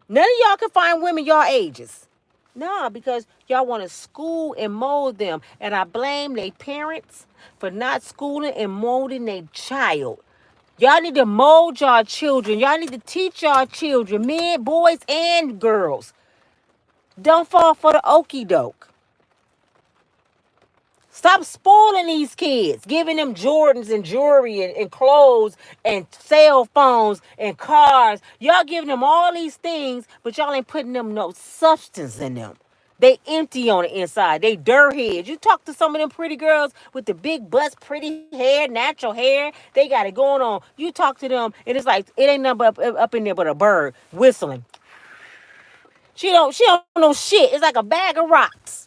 None of y'all can find women y'all ages. No, because y'all want to school and mold them. And I blame their parents for not schooling and molding their child. Y'all need to mold y'all children. Y'all need to teach y'all children, men, boys, and girls. Don't fall for the okie doke. Stop spoiling these kids, giving them Jordans and jewelry and clothes and cell phones and cars. Y'all giving them all these things, but y'all ain't putting them no substance in them. They empty on the inside. They dirt heads. You talk to some of them pretty girls with the big butts, pretty hair, natural hair. They got it going on. You talk to them, and it's like it ain't nothing up in there but a bird whistling. She don't know shit. It's like a bag of rocks.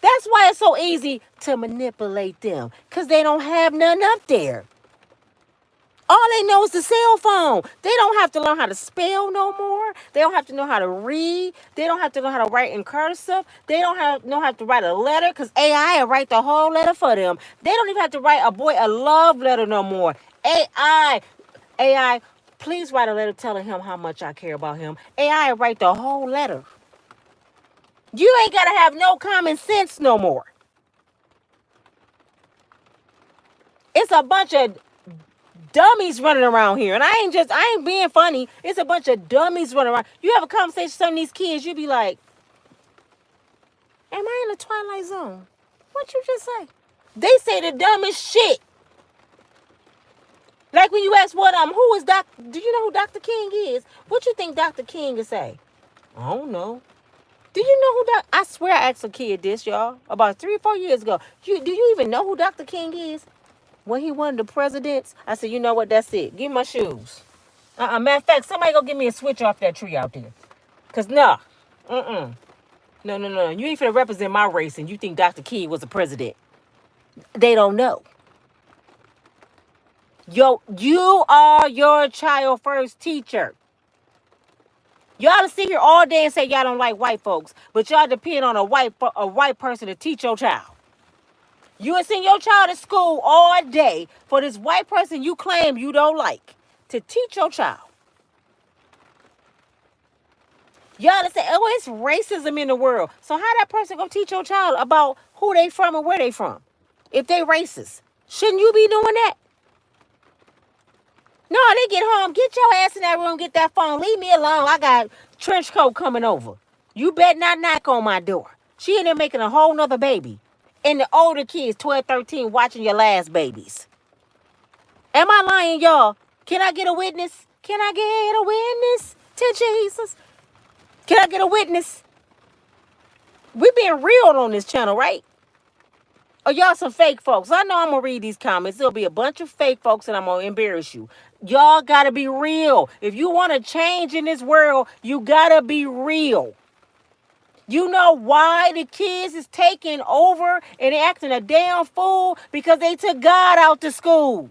That's why it's so easy to manipulate them, because they don't have nothing up there. All they know is the cell phone. They don't have to learn how to spell no more. They don't have to know how to read. They don't have to know how to write in cursive. They don't know how to write a letter, because AI will write the whole letter for them. They don't even have to write a boy a love letter no more. AI, please write a letter telling him how much I care about him. AI will write the whole letter. You ain't got to have no common sense no more. It's a bunch of dummies running around here. And I ain't being funny. It's a bunch of dummies running around. You have a conversation with some of these kids, you be like, am I in the Twilight Zone? What you just say? They say the dumbest shit. Like when you ask who is do you know who Dr. King is? What you think Dr. King would say? I don't know. Do you know who I swear I asked a kid this, y'all, about 3 or 4 years ago. Do you even know who Dr. King is? When he won the presidents, I said, you know what, that's it. Give me my shoes. Matter of fact, somebody go give me a switch off that tree out there. Because, no. No. You ain't finna represent my race and you think Dr. King was a president. They don't know. You are your child first teacher. Y'all sit here all day and say y'all don't like white folks, but y'all depend on a white person to teach your child. You would send your child to school all day for this white person you claim you don't like to teach your child. Y'all say, oh, it's racism in the world. So how that person gonna teach your child about who they from and where they from? If they racist, shouldn't you be doing that? No, they get home, get your ass in that room, get that phone, leave me alone. I got trench coat coming over. You better not knock on my door. She in there making a whole nother baby. And the older kids, 12, 13, watching your last babies. Am I lying, y'all? Can I get a witness? Can I get a witness to Jesus? Can I get a witness? We being real on this channel, right? Or y'all some fake folks? I know I'm gonna read these comments. There'll be a bunch of fake folks and I'm gonna embarrass you. Y'all gotta be real. If you wanna change in this world, you gotta be real. You know why the kids is taking over and acting a damn fool? Because they took God out to school.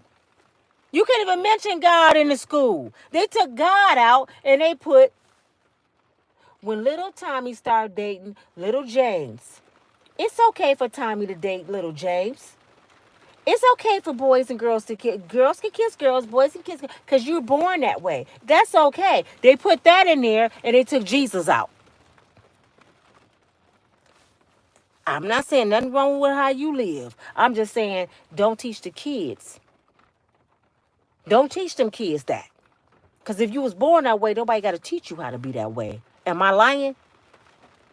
You can't even mention God in the school. They took God out and they put, when little Tommy started dating little James, it's okay for Tommy to date little James. It's okay for boys and girls to kiss. Girls can kiss girls, boys can kiss, because you're born that way. That's okay. They put that in there and they took Jesus out. I'm not saying nothing wrong with how you live. I'm just saying don't teach the kids. Don't teach them kids that. Because if you was born that way, nobody got to teach you how to be that way. Am I lying?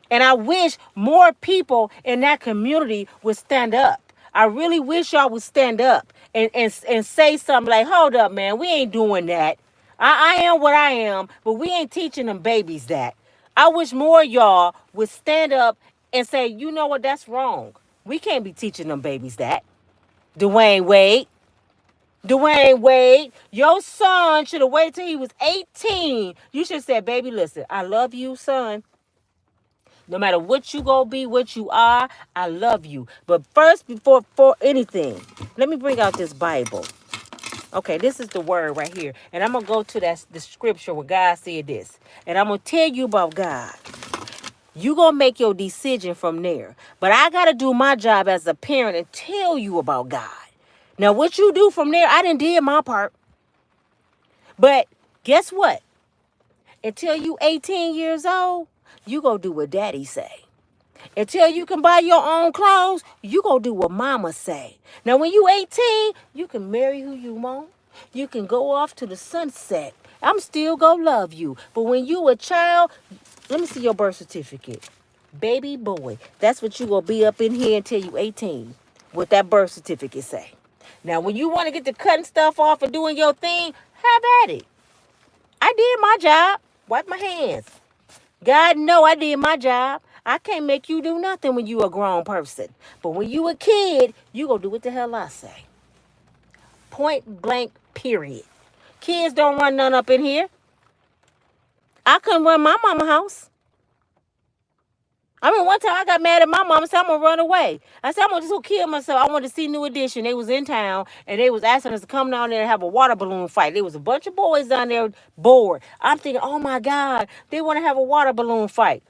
And I wish more people in that community would stand up. I really wish y'all would stand up and say something like, hold up, man, we ain't doing that. I am what I am, but we ain't teaching them babies that. I wish more y'all would stand up and say, you know what, that's wrong. We can't be teaching them babies that. Dwayne Wade. Dwayne Wade, your son should have waited till he was 18. You should have said, baby, listen, I love you, son. No matter what you gonna be, what you are, I love you. But first, before anything, let me bring out this Bible. Okay, this is the word right here. And I'm gonna go to the scripture where God said this. And I'm gonna tell you about God. You gonna make your decision from there. But I gotta do my job as a parent and tell you about God. Now, what you do from there, I done did my part. But guess what? Until you 18 years old, you gonna do what daddy say. Until you can buy your own clothes, you gonna do what mama say. Now, when you 18, you can marry who you want. You can go off to the sunset. I'm still gonna love you. But when you a child, let me see your birth certificate. Baby boy, that's what you gonna be up in here until you 18. What that birth certificate say. Now, when you want to get to cutting stuff off and doing your thing, have at it. I did my job. Wipe my hands. God know I did my job. I can't make you do nothing when you a grown person. But when you a kid, you gonna do what the hell I say. Point blank, period. Kids don't run none up in here. I couldn't run my mama house. I mean, one time I got mad at my mom and said, I'm going to run away. I said, I'm going to just go kill myself. I wanted to see New Edition. They was in town, and they was asking us to come down there and have a water balloon fight. There was a bunch of boys down there bored. I'm thinking, oh, my God, they want to have a water balloon fight.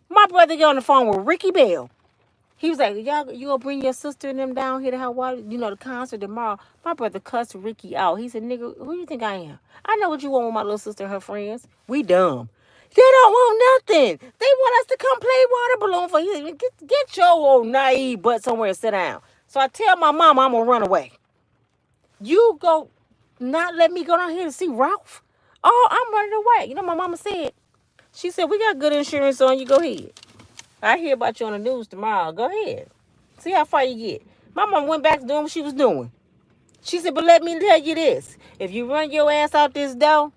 My brother got on the phone with Ricky Bell. He was like, y'all, you gonna bring your sister and them down here to have water, the concert tomorrow. My brother cussed Ricky out. He said, nigga, who you think I am? I know what you want with my little sister and her friends. We dumb. They don't want nothing. They want us to come play water balloon for you. Get your old naive butt somewhere and sit down. So I tell my mama I'm gonna run away. You go not let me go down here to see Ralph. Oh, I'm running away. You know my mama said? She said, we got good insurance on you. Go ahead. I hear about you on the news tomorrow. Go ahead. See how far you get. My mom went back to doing what she was doing. She said, but let me tell you this. If you run your ass out this door,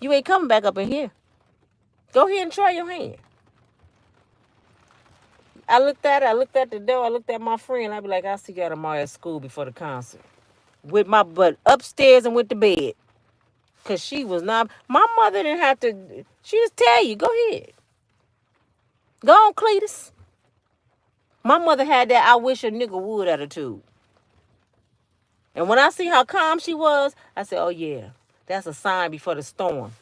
you ain't coming back up in here. Go ahead and try your hand. I looked at the door, I looked at my friend. I'd be like, I'll see y'all tomorrow at school before the concert. With my butt upstairs and went to bed. Because she was not, my mother didn't have to, she just tell you, go ahead. Go on, Cletus. My mother had that I wish a nigga would attitude. And when I see how calm she was, I said, oh yeah, that's a sign before the storm.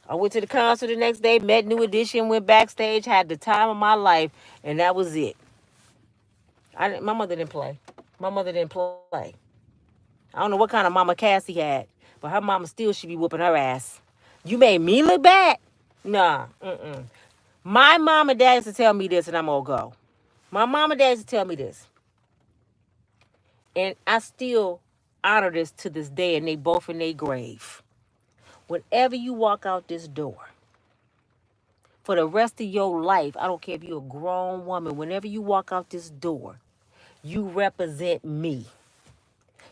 I went to the concert the next day, met New Edition, went backstage, had the time of my life, and that was it. My mother didn't play. My mother didn't play. I don't know what kind of mama Cassie had, but her mama still should be whooping her ass. You made me look bad? Nah, My mom and dad used to tell me this, and I'm gonna go. My mom and dad used to tell me this. And I still honor this to this day, and they both in their grave. Whenever you walk out this door, for the rest of your life, I don't care if you're a grown woman, whenever you walk out this door, you represent me.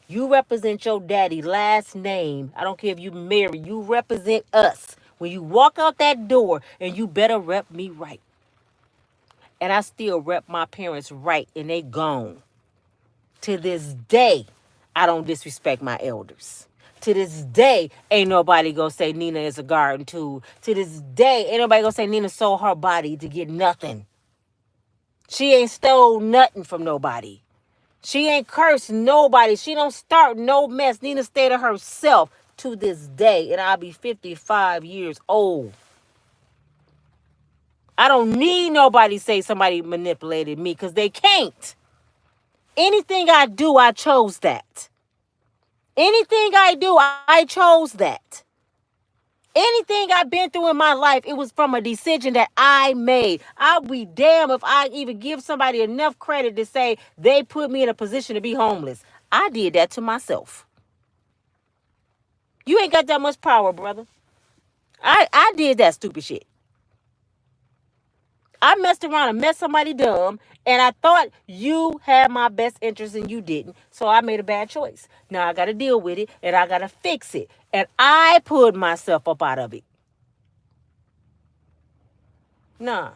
You represent your daddy last name. I don't care if you married. You represent us. When you walk out that door, and you better rep me right. And I still rep my parents right, and they gone. To this day, I don't disrespect my elders. To this day, ain't nobody gonna say Nina is a garden tool. To this day, ain't nobody gonna say Nina sold her body to get nothing. She ain't stole nothing from nobody. She ain't cursed nobody. She don't start no mess. Nina stayed to herself to this day, and I'll be 55 years old. I don't need nobody to say somebody manipulated me, because they can't. Anything I do, I chose that. Anything I do, I chose that. Anything I've been through in my life, it was from a decision that I made. I'll be damned if I even give somebody enough credit to say they put me in a position to be homeless. I did that to myself. You ain't got that much power, brother. I did that stupid shit. I messed around and met somebody dumb, and I thought you had my best interest and you didn't. So I made a bad choice. Now I got to deal with it, and I got to fix it. And I pulled myself up out of it. Nah.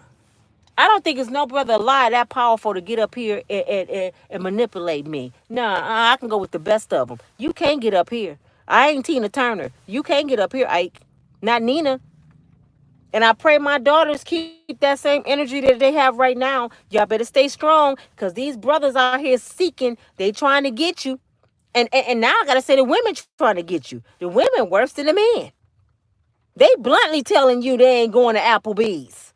I don't think it's no brother lie that powerful to get up here and manipulate me. Nah, I can go with the best of them. You can't get up here. I ain't Tina Turner. You can't get up here, Ike. Not Nina. And I pray my daughters keep that same energy that they have right now. Y'all better stay strong, because these brothers out here seeking. They trying to get you. And now I got to say the women trying to get you. The women worse than the men. They bluntly telling you they ain't going to Applebee's.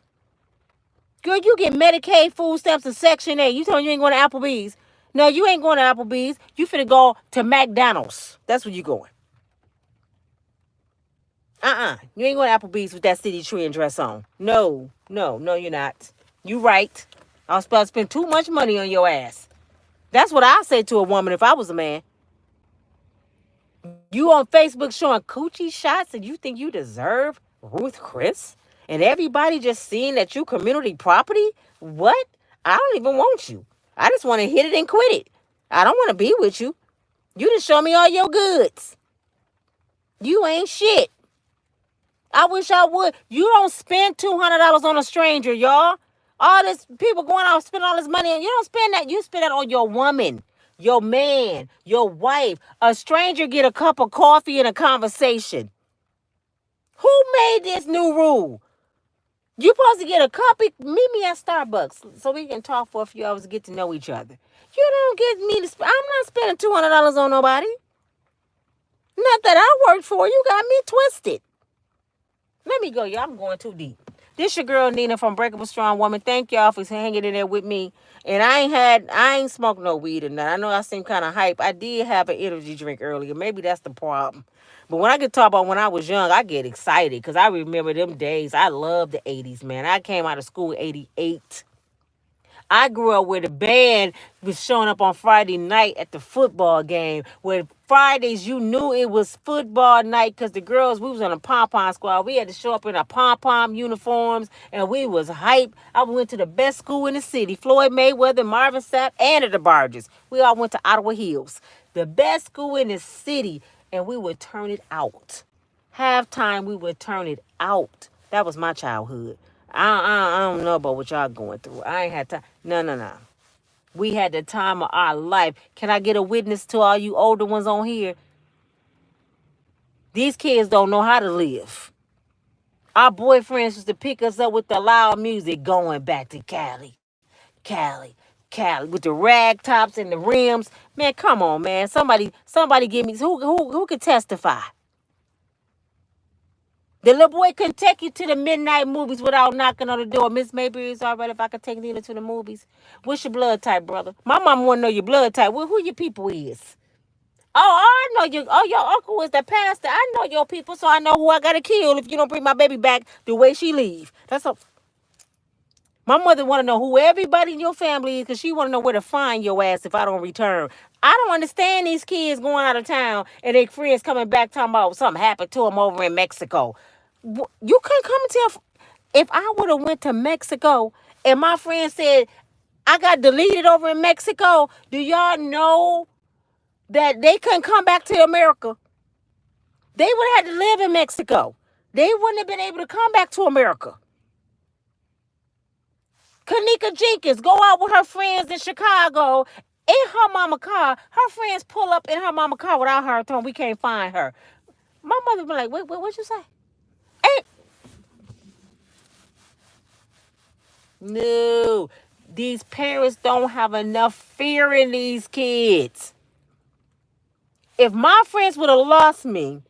Girl, you get Medicaid, food stamps, and Section 8. You telling you ain't going to Applebee's. No, you ain't going to Applebee's. You finna go to McDonald's. That's where you going. You ain't going to Applebee's with that city tree and dress on. No, you're not. You right. I was supposed to spend too much money on your ass. That's what I say to a woman if I was a man. You on Facebook showing coochie shots and you think you deserve Ruth Chris? And everybody just seeing that you community property? What? I don't even want you. I just want to hit it and quit it. I don't want to be with you. You just show me all your goods. You ain't shit. I wish I would. You don't spend $200 on a stranger, y'all. All this people going out spending all this money, and you don't spend that. You spend that on your woman, your man, your wife. A stranger get a cup of coffee and a conversation. Who made this new rule? You supposed to get a cup. Meet me at Starbucks so we can talk for a few hours and get to know each other. You don't get me to. I'm not spending $200 on nobody. Not that I worked for. You got me twisted. Let me go, y'all. I'm going too deep. This your girl Nina from Breakable Strong Woman. Thank y'all for hanging in there with me. And I ain't smoked no weed or nothing. I know I seem kind of hype. I did have an energy drink earlier. Maybe that's the problem. But when I get talk about when I was young, I get excited because I remember them days. I love the 80s, man. I came out of school in 88. I grew up where the band was showing up on Friday night at the football game. Where Fridays you knew it was football night because the girls, we was on a pom-pom squad. We had to show up in our pom-pom uniforms and we was hype. I went to the best school in the city. Floyd Mayweather, Marvin Sapp, and the Barges. We all went to Ottawa Hills. The best school in the city, and we would turn it out. Halftime, we would turn it out. That was my childhood. I don't know about what y'all going through. I ain't had time. No. We had the time of our life. Can I get a witness to all you older ones on here? These kids don't know how to live. Our boyfriends used to pick us up with the loud music going back to Cali. Cali. With the rag tops and the rims. Man, come on, man. Somebody give me, who could testify? The little boy couldn't take you to the midnight movies without knocking on the door. Miss Mayberry, is all right if I could take Nina to the movies? What's your blood type, brother? My mama want to know your blood type. Well, who your people is? Oh, I know you. Oh, your uncle is the pastor. I know your people, so I know who I got to kill if you don't bring my baby back the way she leave. That's a... My mother want to know who everybody in your family is because she want to know where to find your ass if I don't return. I don't understand these kids going out of town and their friends coming back talking about something happened to them over in Mexico. You couldn't come and tell. If I would have went to Mexico and my friend said, I got deleted over in Mexico, do y'all know that they couldn't come back to America? They would have had to live in Mexico. They wouldn't have been able to come back to America. Kanika Jenkins go out with her friends in Chicago in her mama car. Her friends pull up in her mama car without her, telling we can't find her. My mother be like, what you say? Ain't no. These parents don't have enough fear in these kids. If my friends would have lost me,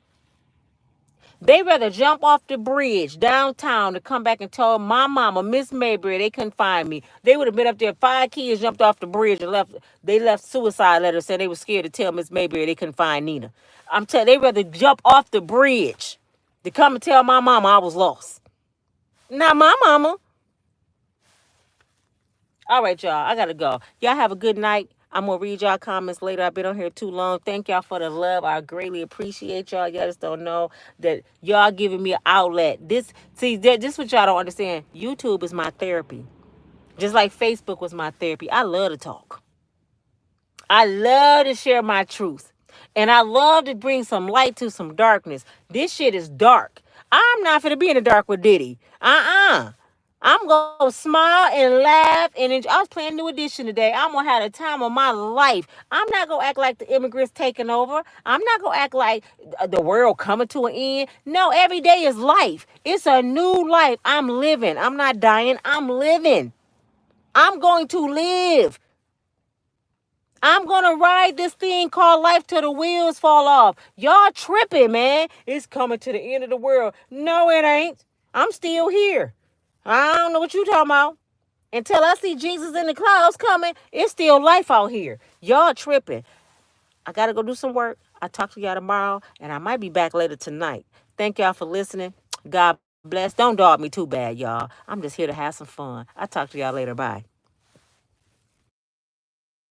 they rather jump off the bridge downtown to come back and tell my mama, Miss Mayberry, they couldn't find me. They would have been up there. 5 kids jumped off the bridge and left. They left suicide letters saying they were scared to tell Miss Mayberry they couldn't find Nina. I'm telling they rather jump off the bridge to come and tell my mama I was lost. Not my mama. All right, y'all. I gotta go. Y'all have a good night. I'm gonna read y'all comments later. I've been on here too long. Thank y'all for the love. I greatly appreciate y'all. Y'all just don't know that y'all giving me an outlet. This what y'all don't understand. YouTube is my therapy. Just like Facebook was my therapy. I love to talk. I love to share my truth. And I love to bring some light to some darkness. This shit is dark. I'm not finna be in the dark with Diddy. I'm going to smile and laugh and enjoy. I was playing New Edition today. I'm going to have the time of my life. I'm not going to act like the immigrants taking over. I'm not going to act like the world coming to an end. No, every day is life. It's a new life. I'm living. I'm not dying. I'm living. I'm going to live. I'm going to ride this thing called life till the wheels fall off. Y'all tripping, man. It's coming to the end of the world. No, it ain't. I'm still here. I don't know what you talking about. Until I see Jesus in the clouds coming, it's still life out here. Y'all tripping. I got to go do some work. I'll talk to y'all tomorrow, and I might be back later tonight. Thank y'all for listening. God bless. Don't dog me too bad, y'all. I'm just here to have some fun. I'll talk to y'all later. Bye.